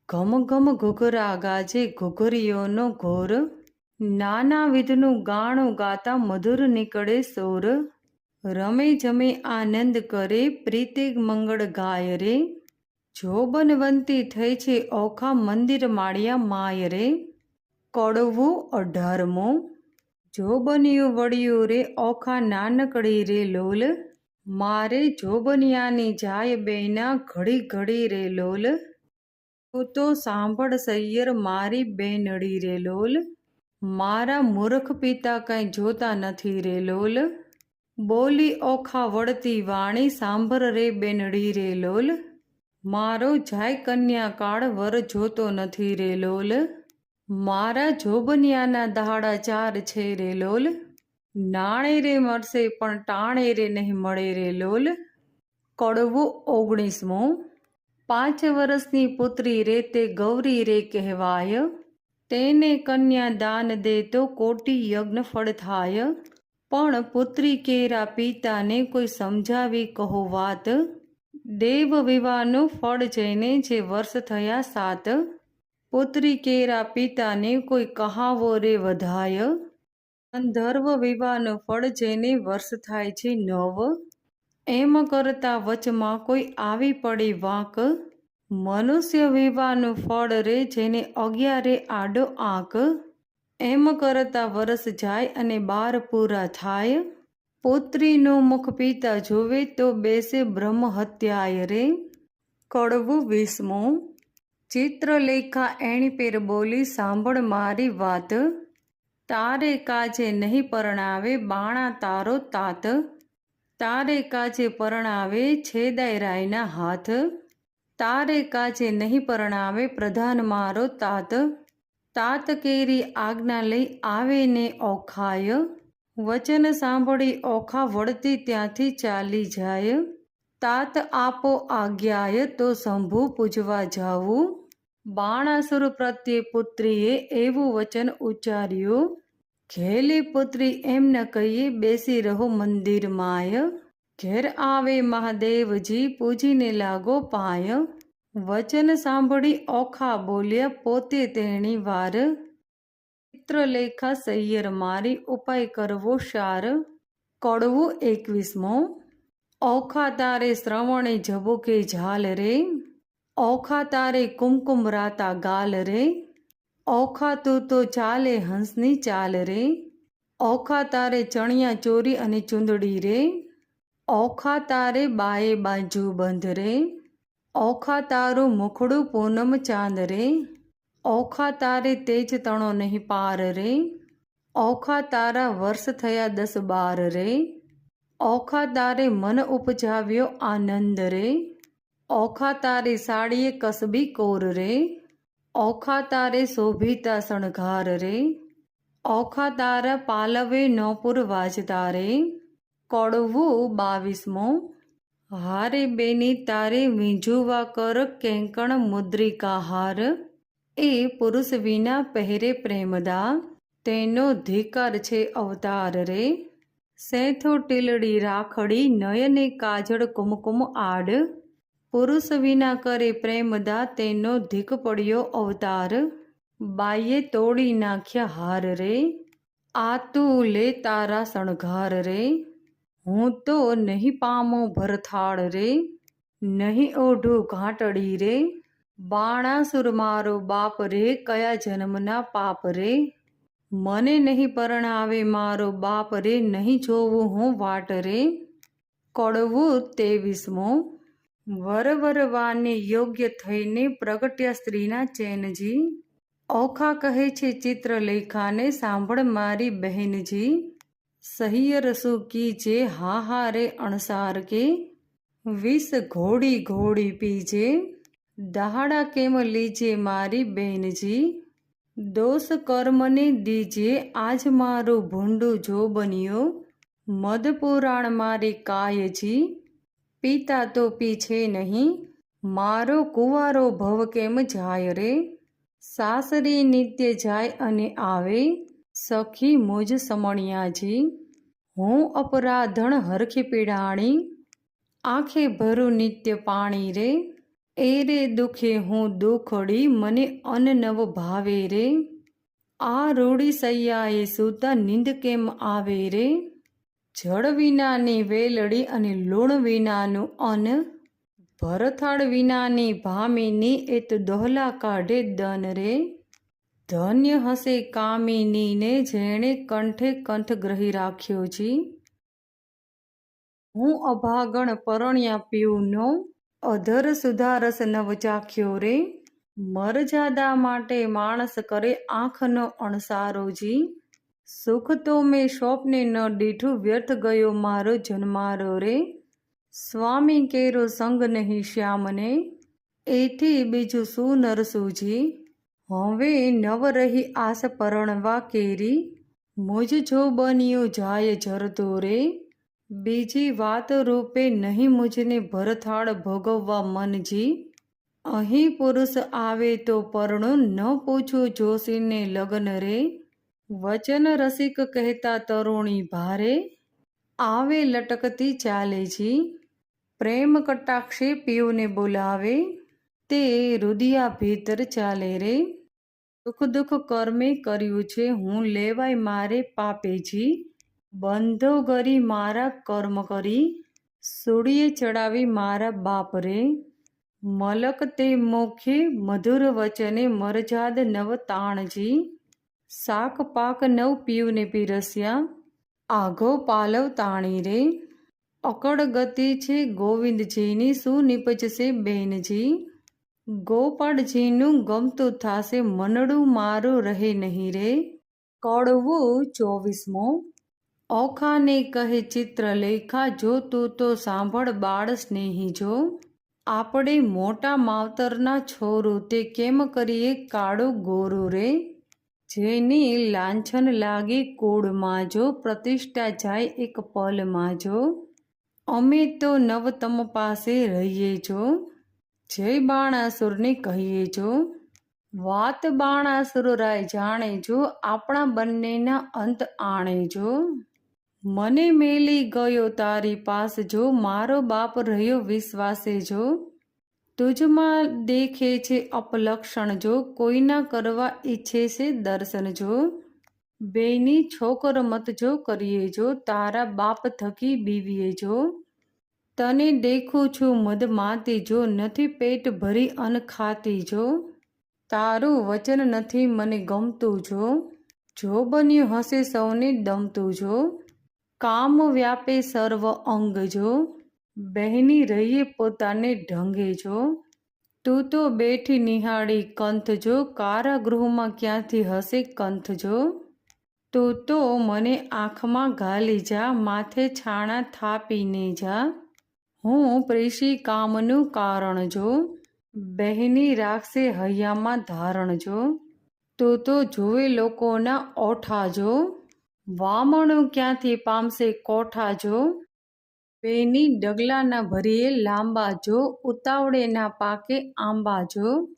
ઘમ ઘમ ઘૂઘરા ગાજે ઘૂઘરીઓનો ઘોર, નાના વિધનું ગાણું ગાતા મધુર નીકળે સોર, રમે જમે આનંદ કરે પ્રીતે મંગળ ગાય રે, જોબનવંતી થઈ છે ઓખા મંદિર માળિયા માય રે, કડવું 18મું, જોબનિયું વળ્યું રે ઓખા નાનકડી રે લોલ, મારે જોબનિયાની જાય બેના ઘડી ઘડી રે લોલ, તું તો સાંભળ સૈયર મારી બેનડી રે લોલ, મારા મૂર્ખ પિતા કંઈ જોતા નથી રે લોલ, બોલી ઓખા વળતી વાણી સાંભળ રે બેનડી રે લોલ, મારો જાય કન્યા કાળ વર જોતો નથી રે લોલ, મારા જોબનિયાના દહાડા 4 છે રે લોલ, નાણે રે મળશે પણ ટાણે રે નહીં મળે રે લોલ, કડવું 19મું, 5 વર્ષની પુત્રી રે તે ગૌરી રે કહેવાય, તેને કન્યા દાન દે તો કોટી યજ્ઞ ફળ થાય, પણ પુત્રી કેરા પિતાને કોઈ સમજાવી કહો વાત, દેવ વિવાહનું ફળ જઈને જે વર્ષ થયા 7, પુત્રી કેરા પિતાને કોઈ કહાવો રે વધાય, ગંધર્વ વિવાહનું ફળ જઈને વર્ષ થાય છે 9, એમ કરતા વચમાં કોઈ આવી પડી વાંક, મનુષ્ય વિવાહનું ફળ રે જેને 11 રે આડો આંક, એમ કરતા વરસ જાય અને 12 પૂરા થાય, પુત્રીનું મુખ પિતા જોવે તો બેસે બ્રહ્મ હત્યાય રે, કડવું 20મું, ચિત્રલેખા એણી પેર બોલી સાંભળ મારી વાત, તારે કાજે નહીં પરણાવે બાણા તારો તાત, તારે કાજે પરણાવે છેદાય રાયના હાથ, તારે કાજે નહીં પરણાવે પ્રધાન મારો તાત, તાત કેરી આજ્ઞા લઈ આવે ને ઓખાય, વચન સાંભળી ઓખા વળતી ત્યાંથી ચાલી જાય, તાત આપો આજ્ઞાય તો શંભુ પૂજવા જાવું, બાણાસુર પ્રત્યે પુત્રીએ એવું વચન ઉચ્ચાર્યું, ઘેલી પુત્રી એમ ન કહીએ બેસી રહો મંદિર માય, ઘેર આવે મહાદેવજી પૂજીને લાગો પાય, વચન સાંભળી ઓખા બોલ્યા પોતે તેણી વાર, ચિત્રલેખા સૈયર મારી ઉપાય કરવો શાર. કડવું 21મો. ઓખા તારે શ્રવણે ઝબુકે ઝાલ રે, ઓખા તારે કુમકુમ રાતા ગાલ રે, ઓખા તું તો ચાલે હંસની ચાલ રે, ઓખા તારે ચણિયા ચોરી અને ચૂંદડી રે, ઓખા તારે બાએ બાજુ બંધ રે, ઓખા તારું મુખડું પૂનમ ચાંદ રે, ઓખા તારે તેજ તણો નહીં પાર રે, ઓખા તારા વર્ષ થયા 10-12 રે, ઓખા તારે મન ઉપજાવ્યો આનંદ રે, ઓખા તારે સાડીએ કસબી કોર રે, ઓખા તારે શોભિતા શણગાર રે, ઓખા તારા પાલવે નોપુર વાજતા રે. કડવું 22મો. હારે બેની તારે વીંઝુવા કર કેંકણ મુદ્રિકા હાર, એ પુરુષ વિના પહેરે પ્રેમદા, તેનો ધિકાર છે અવતાર રે, સેથો ટીલડી રાખડી નયને કાજળ કુમકુમ આડ, પુરુષ વિના કરે પ્રેમદા તેનો ધીક પડ્યો અવતાર, બાઈએ તોડી નાખ્યા હાર રે, આ તું લે તારા શણગાર રે, હું તો નહીં પામો ભરથાળ રે, નહીં ઓઢું ઘાટડી રે, બાણાસુર મારો બાપ રે કયા જન્મના પાપ રે, મને નહીં પરણાવે મારો બાપ રે નહીં જોવું હું વાટ રે. કડવું 23મો. વરવરવાને યોગ્ય થઈને પ્રગટ્યા સ્ત્રીના ચેનજી, ઓખા કહે છે ચિત્રલેખાને સાંભળ મારી બહેનજી, સહિયર સુકી જે હાહારે અણસાર કે, વિષ ઘોડી ઘોડી પીજે, દહાડા કેમ લીજે મારી બહેનજી, દોષ કર્મને દીજે આજ મારું ભૂંડું જો બન્યો, મદપુરાણ મારી કાયજી, પીતા તો પીછે નહીં, મારો કુંવારો ભવ કેમ જાય રે, સાસરી નિત્ય જાય અને આવે, સખી મુજ સમણિયાજી, હું અપરાધણ હરખી પીડાણી, આંખે ભરું નિત્ય પાણી રે, એ રે દુખે હું દુખડી મને અન્ન નવ ભાવે રે, આ રૂડી સૈયાએ સૂતા નિંદ કેમ આવે રે, જળ વિનાની વેલડી અને લૂણ વિનાનું અન્ન, ભરથાળ વિનાની ભામિની એ તો દોહલા કાઢે દન રે, ધન્ય હશે કામિનીને જેણે કંઠે કંઠ ગ્રહી રાખ્યો જી, હું અભાગણ પરણ્યા પીવનો, અધર સુધારસ નવ ચાખ્યો રે, મરજાદા માટે માણસ કરે આંખનો અણસારો જી, સુખ તો મેં સ્વપ્ને ન દીઠું વ્યર્થ ગયો મારો જન્મારો રે, સ્વામી કેરો સંગ નહીં શ્યામને, એથી બીજું શું નરસુજી, હવે નવ રહી આસ પરણવા કેરી, મુજ જો બન્યું જાય જરતો રે, બીજી વાત રૂપે નહીં મુજને ભરથાળ ભોગવવા મનજી, અહીં પુરુષ આવે તો પરણું ન પૂછું જોશીને લગ્ન રે, વચન રસિક કહેતા તરુણી ભારે, આવે લટકતી ચાલે જી, પ્રેમ કટાક્ષે પીવને બોલાવે, તે રુદિયા ભીતર ચાલે રે, સુખ દુઃખ કર્મે કર્યું છે હું લેવાય મારે પાપેજી, બંધો ગરી મારા કર્મ કરી, સૂડીએ ચડાવી મારા બાપ રે, મલક તે મોખે મધુર વચને મરજાદ નવ તાણજી, શાક પાક નવ પીવને પીરસ્યા, આઘો પાલવ તાણી રે, અકળ ગતિ છે ગોવિંદજીની શું નીપજશે બેનજી, ગોપાળજીનું ગમતું થાશે મનડું મારું રહે નહીં રે. કડવું 24મો. ઓખાને કહે ચિત્રલેખા જો તું તો સાંભળ બાળ સ્નેહી જો, આપણે મોટા માવતરના છોરું તે કેમ કરીએ કાળું ગોરું રે, જેની લાંછન લાગે કુળમાં જો પ્રતિષ્ઠા જાય એક પલમાં જો, અમે તો નવતમ પાસે રહીએ જો, જય બાણાસુરને કહીએ જો, વાત બાણાસુર રાય જાણે જો આપણા બંનેના અંત આણે જો, મને મેલી ગયો તારી પાસ જો, મારો બાપ રહ્યો વિશ્વાસે જો. તુજમાં દેખે છે અપલક્ષણ જો, કોઈના કરવા ઈચ્છે છે દર્શન જો. બેની છોકર મત જો કરીએ જો, તારા બાપ થકી બીવીએ જો. તને દેખું છું મદમાતી જો, નથી પેટ ભરી અન્ન ખાતી જો. તારું વચન નથી મને ગમતું જો, જો બન્યું હશે સૌને દમતું જો. કામ વ્યાપે સર્વ અંગ જો, બહેની રહીએ પોતાને ઢંગે જો. તું તો બેઠી નિહાળી કંથ જો, કારાગૃહમાં ક્યાંથી હશે કંથ જો. તું તો મને આંખમાં ઘાલી જા, માથે છાણા થાપીને જા. હું પ્રેષી કામનું કારણ જો, બહેની રાખશે હૈયામાં ધારણ જો. તું તો જુએ લોકોના ઓઠા જો, વામણું ક્યાંથી પામશે કોઠા જો. બેની ડગલાના ભરીએ લાંબા જો, ઉતાવળે ના પાકે આંબા જો.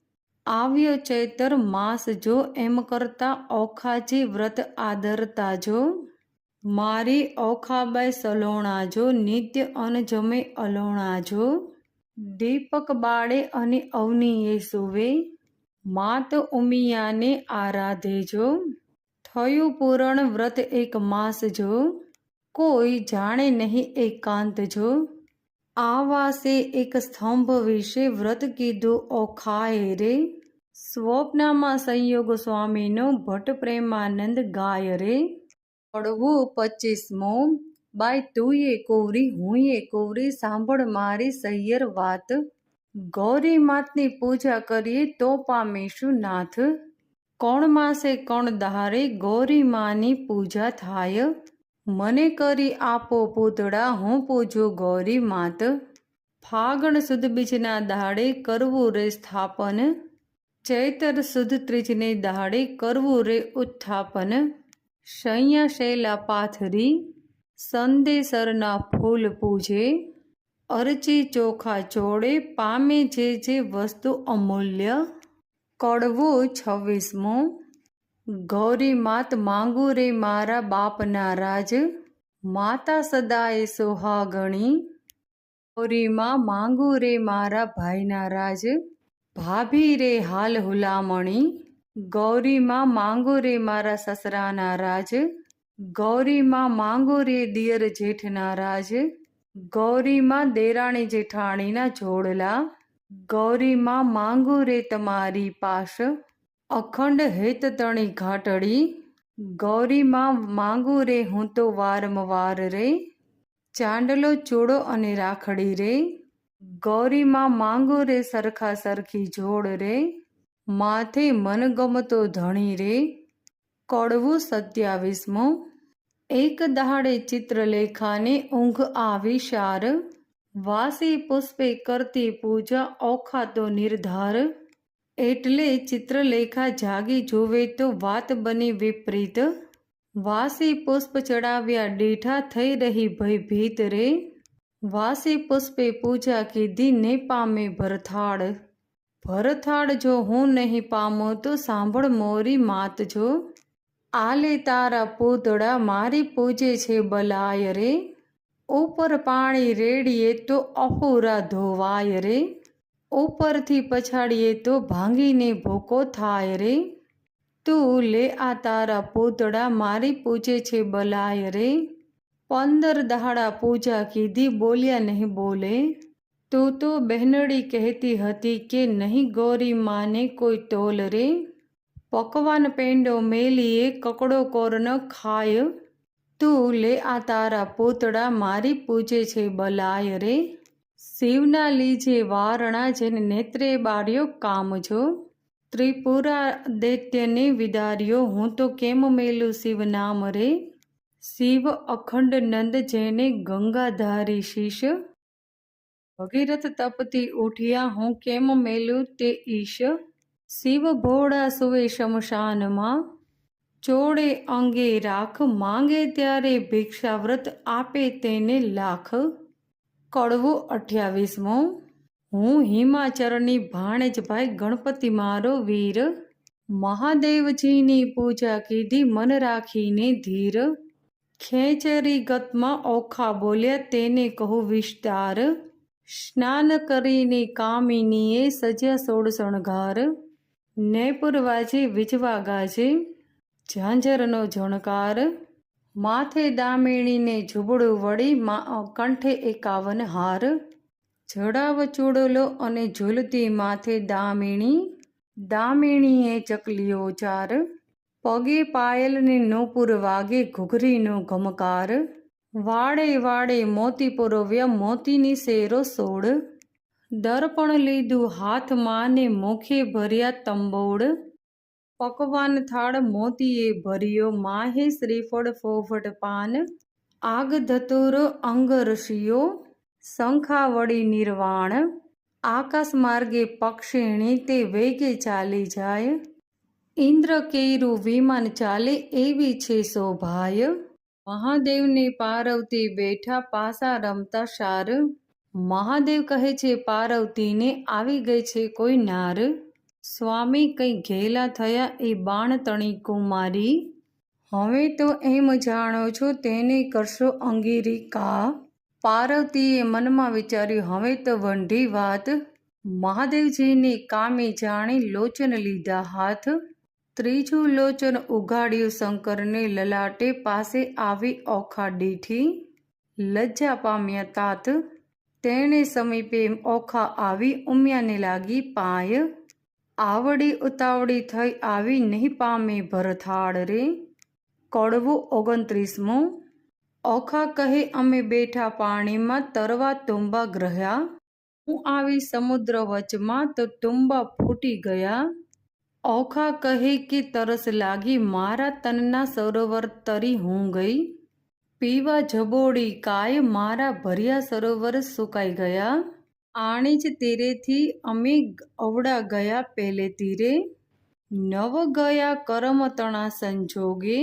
આવ્યો ચૈતર માસ જો, એમ કરતા ઓખાજી વ્રત આદરતા જો. મારી ઓખાબાઈ સલોણા જો, નિત્ય અન જમે અલોણા જો. દીપક બાળે અને અવનીએ સુવે, માત ઉમિયાને આરાધે જો. થયું પૂરણ વ્રત એક માસ જો, કોઈ જાણે નહીં એકાંત જો. આવાસે એક સ્તંભ વિશે વ્રત કીધું ઓખાએ રે. સ્વપ્નમાં સંયોગ સ્વામીનો ભટ્ટ પ્રેમાનંદ ગાય રે. પડવું 25મો. બાઈ તુંએ કુંવરી હુંએ કુંવરી, સાંભળ મારી સૈયર વાત. ગૌરી માતની પૂજા કરીએ તો પામીશું નાથ. કોણ માસે કોણ દહારે ગૌરી માની પૂજા થાય. મને કરી આપો પૂતળા, હું પૂજું ગૌરી માત. ફાગણ સુદ બીજના દાડે કરવું રે સ્થાપન, ચૈતર સુદ ત્રીજને દાડે કરવું રે ઉત્થાપન. શૈયા શૈલા પાથરી, સંદેસરના ફૂલ પૂજે. અરચી ચોખા ચોળે, પામે જે વસ્તુ અમૂલ્ય. કડવું 26મો. ગૌરી માત માંગુ રે મારા બાપના રાજ, માતા સદાય સુહાગણી. ગૌરીમાં માંગુ રે મારા ભાઈના રાજ, ભાભી રે હાલ હુલામણી. ગૌરીમાં માંગુ રે મારા સસરાના રાજ, ગૌરીમાં માંગુ રે દિયર જેઠના રાજ. ગૌરીમાં દેરાણી જેઠાણીના જોડલા, ગૌરીમાં માંગુ રે તમારી પાશ. અખંડ હેત તણી ઘાટડી, ગૌરીમાં માંગુ રે હું તો વારંવાર રે. ચાંદલો ચૂડો અને રાખડી રે, ગૌરીમાં માંગુ રે સરખા સરખી જોડ રે. માથે મનગમતો ધણી રે. કડવું 27મો. એક દહાડે ચિત્રલેખાને ઊંઘ આવી શાર, વાસી પુષ્પે કરતી પૂજા ઓખા તો નિર્ધાર. એટલે ચિત્રલેખા જાગી જોવે તો વાત બની વિપરીત. વાસી પુષ્પ ચડાવ્યા દીઠા થઈ રહી ભયભીત રે. વાસી પુષ્પે પૂજા કીધી ને પામે ભરથાળ. ભરથાળ જો હું નહીં પામું તો સાંભળ મોરી માત જો. આલે તારા પૂતળા મારી પૂજે છે બલાય રે. ઉપર પાણી રેડીએ તો અફૂરા ધોવાય રે. ઉપરથી પછાડીએ તો ભાંગીને ભૂકો થાય રે. તું લે આ તારા પૂતળા મારી પૂજે છે બલાય રે. 15 દહાડા પૂજા કીધી બોલ્યા નહીં બોલે. તું તો બહેનડી કહેતી હતી કે નહીં ગૌરી માને કોઈ તોલ રે. પકવાન પેંડો મેલીએ કકડો કોર ન ખાય. તું લે આ તારા પૂતળા મારી પૂજે છે બલાય રે. શિવના લીજે વારણા જેને નેત્રે બાળ્યો કામજો. ત્રિપુરા દૈત્યને વિદાર્યો હું તો કેમ મેલું શિવ નામ રે. શિવ અખંડ નંદ જેને ગંગાધારી શીશ. ભગીરથ તપતી ઉઠ્યા હું કેમ મેલું તે ઈશ. શિવ ભોળા સુવે શમશાનમાં, ચોળે અંગે રાખ. માંગે ત્યારે ભિક્ષાવ્રત આપે તેને લાખ. કડવું 28મો. હું હિમાચરની ભાણેજભાઈ ગણપતિ મારો વીર. મહાદેવજીની પૂજા કીધી મન રાખીને ધીર. ખેંચરી ગતમાં ઓખા બોલ્યા તેને કહું વિસ્તાર, સ્નાન કરીને કામિનીએ સજ્યા 16 શણગાર, નૈપુર વાજે વિજવા ગાજે ઝાંઝરનો ઝણકાર, માથે દામિણીને ઝૂબડું વળી કંઠે 51 હાર, જડાવ ચૂડલો અને ઝૂલતી માથે દામિણી, દામિણીએ ચકલીઓ 4, પગે પાયલને નૂપુર વાગે ઘૂઘરીનો ઘમકાર, વાડે વાડે મોતી પુરવ્યા મોતીની શેરો 16, દર્પણ લીધું હાથમાં ને મુખે ભર્યા તંબોળ, પકવાન થાળ મોતીએ ભર્યો માહે શ્રીફળ ફોફટ પાન, આગ ધતુરો અંગરશીઓ શંખાવળી નિર્વાણ, આકાશ માર્ગે પક્ષીણી તે વેગે ચાલી જાય, ઇન્દ્ર કેરું વિમાન ચાલે એવી છે શોભાય, મહાદેવને પાર્વતી બેઠા પાસા રમતા શાર, મહાદેવ કહે છે પાર્વતીને આવી ગઈ છે કોઈ નાર, સ્વામી કંઈ ઘેલા થયા એ બાણ તણી કુમારી, હવે તો એમ જાણો છો તેને કરશો અંગીરિકા, પાર્વતીએ મનમાં વિચાર્યું હવે તો વંઢી વાત, મહાદેવજીને કામે જાણી લોચન લીધા હાથ, ત્રીજું લોચન ઉગાડ્યું શંકરને લલાટે પાસે આવી ઓખા દીઠી, લજ્જા પામ્યા તાત, તેણે સમીપે ઓખા આવી ઉમિયાને લાગી પાય, આવડી ઉતાવળી થઈ આવી નહીં પામે ભરથાળ રે, કડવું 29મું, ઓખા કહે અમે બેઠા પાણીમાં તરવા તુંબા ગ્રહ્યા, હું આવી સમુદ્ર વચમાં તો તુંબા ફૂટી ગયા, ઓખા કહે કે તરસ લાગી મારા તનના સરોવર તરી હું ગઈ, પીવા જબોડી કાય મારા ભર્યા સરોવર સુકાઈ ગયા, આણે જ તીરેથી અમે અવડા ગયા પહેલે તીરે, નવ ગયા કરમ તણા સંજોગે,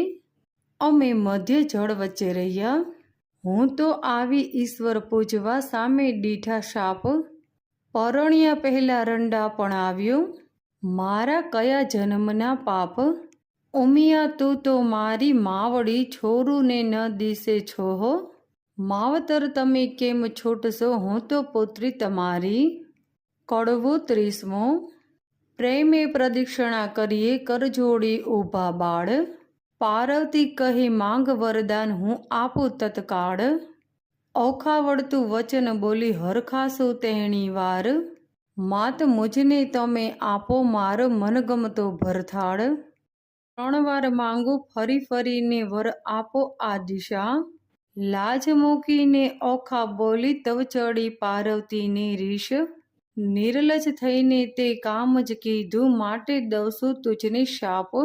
અમે મધ્ય જળ વચ્ચે રહ્યા, હું તો આવી ઈશ્વર પૂજવા સામે દીઠા શાપ, પરણ્યા પહેલા રંડા પણ આવ્યો, મારા કયા જન્મના પાપ, ઉમિયા તું તો મારી માવડી છોરુને ન દિશે છોહો, માવતર તમે કેમ છૂટશો હું તો પુત્રી તમારી, કડવું 30મું, પ્રેમે પ્રદક્ષિણા કરીએ કરજોડી ઊભા બાળ, પાર્વતી કહે માંગ વરદાન હું આપું તત્કાળ, ઓખા વળતું વચન બોલી હરખાશું તેણી વાર, માત મુજને તમે આપો મારો મનગમતો ભરથાળ, 3 વાર માંગુ ફરી ફરીને વર આપો આ દિશા, લાજ મૂકીને ઓખા બોલી તવ ચડી પાર્વતીને રીશ, નિર્લજ થઈને તે કામ જ કીધું માટે દઉં તુજને શાપ,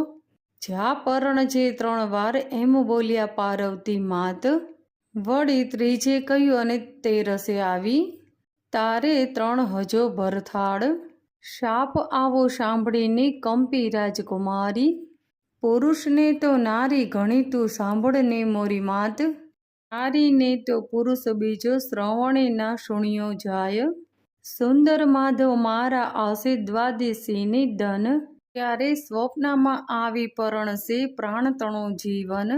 જા પરણજે 3 વાર એમ બોલ્યા પાર્વતી માત, વળી ત્રીજે કહ્યું અને તે રસે આવી, તારે 3 હજો ભરથાળ, શાપ આવો સાંભળીને કંપી રાજકુમારી, પુરુષને તો નારી ગણી તું સાંભળને મોરી માત, નારીને તો પુરુષ બીજો શ્રવણે ના સુણ્યો જાય, સુંદર માધવ મારા આવશે દ્વાદશીને ધન, ત્યારે સ્વપ્નમાં આવી પરણશે પ્રાણતણો જીવન,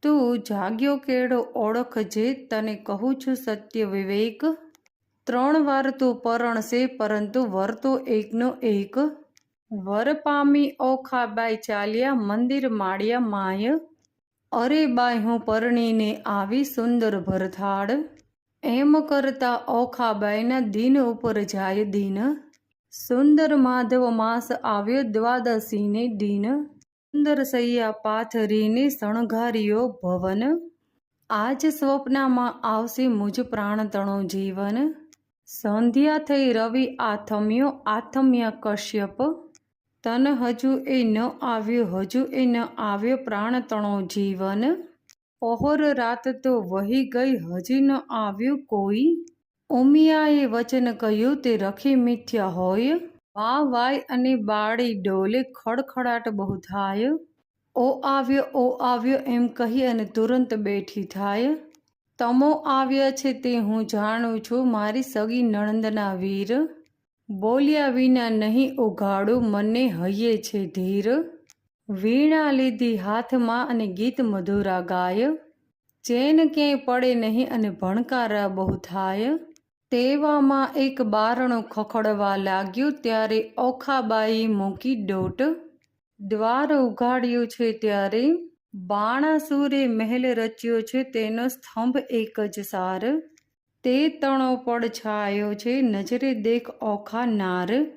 તું જાગ્યો કેળો ઓળખજે તને કહું છું સત્ય વિવેક, 3 વાર તું પરણશે પરંતુ વર તો એકનો એક, વર પામી ઓખાબાઈ ચાલ્યા મંદિર માળ્યા માય, અરે બાઈ હું પરણીને આવી સુંદર ભરથાળ, એમ કરતા ઓખાબાઈના દિન ઉપર જાય દિન, સુંદર માધવ માસ આવ્યો દ્વાદશીને દિન, સુંદર સૈયા પાથરીને શણગાર્યો ભવન, આજ સ્વપ્નમાં આવશે મુજ પ્રાણતણો જીવન, સંધ્યા થઈ રવિ આથમ્યો આથમ્યા કશ્યપ, તન હજુ એ ન આવ્યો હજુ એ ન આવ્યો પ્રાણતણો જીવન, પહોર રાત તો વહી ગઈ હજી ન આવ્યું કોઈ, ઉમિયાએ વચન કહ્યું તે રખી મિથ્યા હોય, વા વાય અને બાળી ડોલે ખડખડાટ બહુ થાય, ઓ આવ્યો એમ કહી અને તુરંત બેઠી થાય, તમો આવ્યા છે તે હું જાણું છું મારી સગી નણંદના વીર, બોલ્યા વિના નહીં ઉઘાડું મને હૈયે છે ધીર, વીણા લીધી હાથમાં અને ગીત મધુરા ગાય, ચેન ક્યાંય પડે નહીં અને ભણકારા બહુ થાય. તેવામાં એક બારણું ખખડવા લાગ્યું ત્યારે ઓખાબાઈ મૂકી ડોટ. દ્વાર ઉઘાડ્યું છે ત્યારે બાણાસુરે મહેલ રચ્યો છે, તેનો સ્તંભ એક જ સાર. તે તણો પડ છાયો છે, નજરે દેખ ઓખા નાર.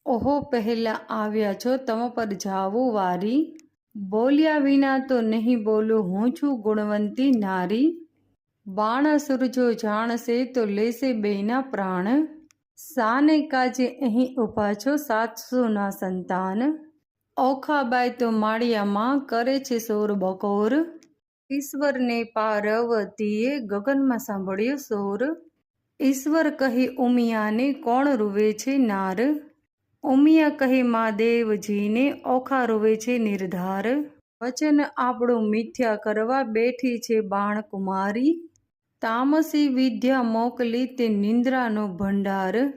ઓહો પહેલા આવ્યા છો, તમ પર જાવું વારી. બોલ્યા વિના તો નહીં બોલું, હું છું ગુણવંતી નારી. બાણાસુર જો જાણશે તો લેશે બેયના પ્રાણ. સાને કાજે અહીં ઊભા છો, 700 સંતાન. ઓખાબાઈ તો માળિયામાં કરે છે સોર બકોર. ઈશ્વરને પાર્વતીએ ગગનમાં સાંભળ્યો સોર. ઈશ્વર કહે ઉમિયાને, કોણ રૂવે છે નાર. ઉમિયા કહે મહાદેવજીને, ઓખા રૂવે છે નિર્ધાર. વચન આપણું મિથ્યા કરવા બેઠી છે બાણકુમારી. તામસી વિદ્યા મોકલી તે નિંદ્રાનો ભંડાર.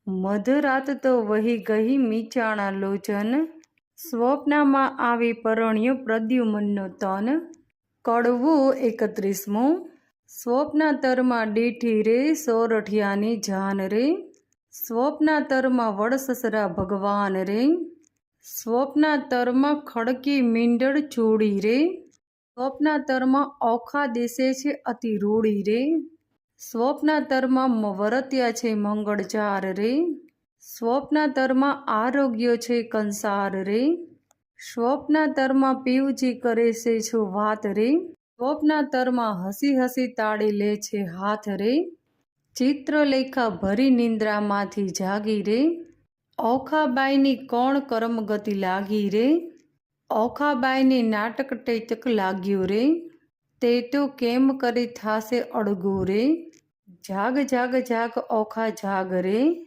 મધરાત તો વહી ગઈ મીચાણા લોચન. સ્વપ્નમાં આવી પરણ્યો પ્રદ્યુમનનો તન. કડવું 31મું. સ્વપ્નાતરમાં દીઠી રે સોરઠિયાની જાન રે. સ્વપ્નાતરમાં વડસસરા ભગવાન રે. સ્વપ્નાતરમાં ખડકી મીંડળ ચૂડી રે. સ્વપ્નાતરમાં ઓખા દેશે છે અતિ રૂડી રે. સ્વપ્નાતરમાં વરત્યા છે મંગળચાર રે. સ્વપ્નાતરમાં આરોગ્ય છે કંસાર રે. સ્વપ્નાતરમાં પીવજી કરે છે છો વાત રે. સ્વપ્નાતરમાં હસી હસી તાળી લે છે હાથ રે. ચિત્રલેખા ભરી નિંદ્રામાંથી જાગી રે. ઓખાબાઈની કોણ કરમગતિ લાગી રે. ઓખાબાઈને નાટક ટેચક લાગ્યું રે. તે તો કેમ કરી થાશે અડગું રે. જાગ જાગ જાગ ઓખા જાગ રે.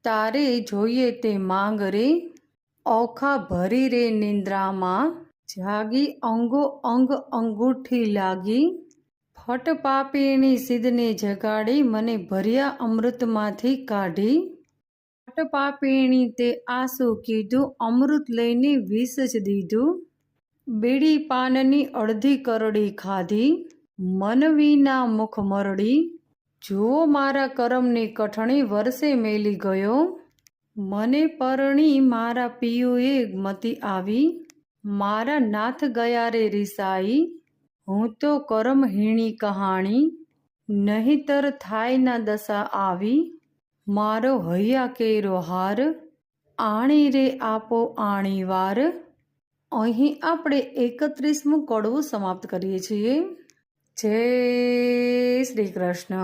તારે જોઈએ તે માંગ રે. ઓખા ભરી રે નિંદ્રામાં જાગી, અંગો અંગ અંગૂઠી લાગી. ફટ પાપીની સિદ્ધને જગાડી, મને ભર્યા અમૃતમાંથી કાઢી. ફટ પાપીણી તે આંસુ કીધું, અમૃત લઈને વિષ જ દીધું. બીડી પાનની અડધી કરડી ખાધી, મનવીના મુખ મરડી. જુઓ મારા કરમની કઠણી, વરસે મેલી ગયો. મને પરણી મારા પિયુએ મતી આવી. મારા નાથ ગયા રે રિસાઈ. હું તો કરમહીણી કહાણી, નહીતર થાય ના દશા આવી. મારો હૈયા કેરો હાર, આણી રે આપો આણી વાર. અહીં આપણે 31મું કડવું સમાપ્ત કરીએ છીએ. જય શ્રી કૃષ્ણ.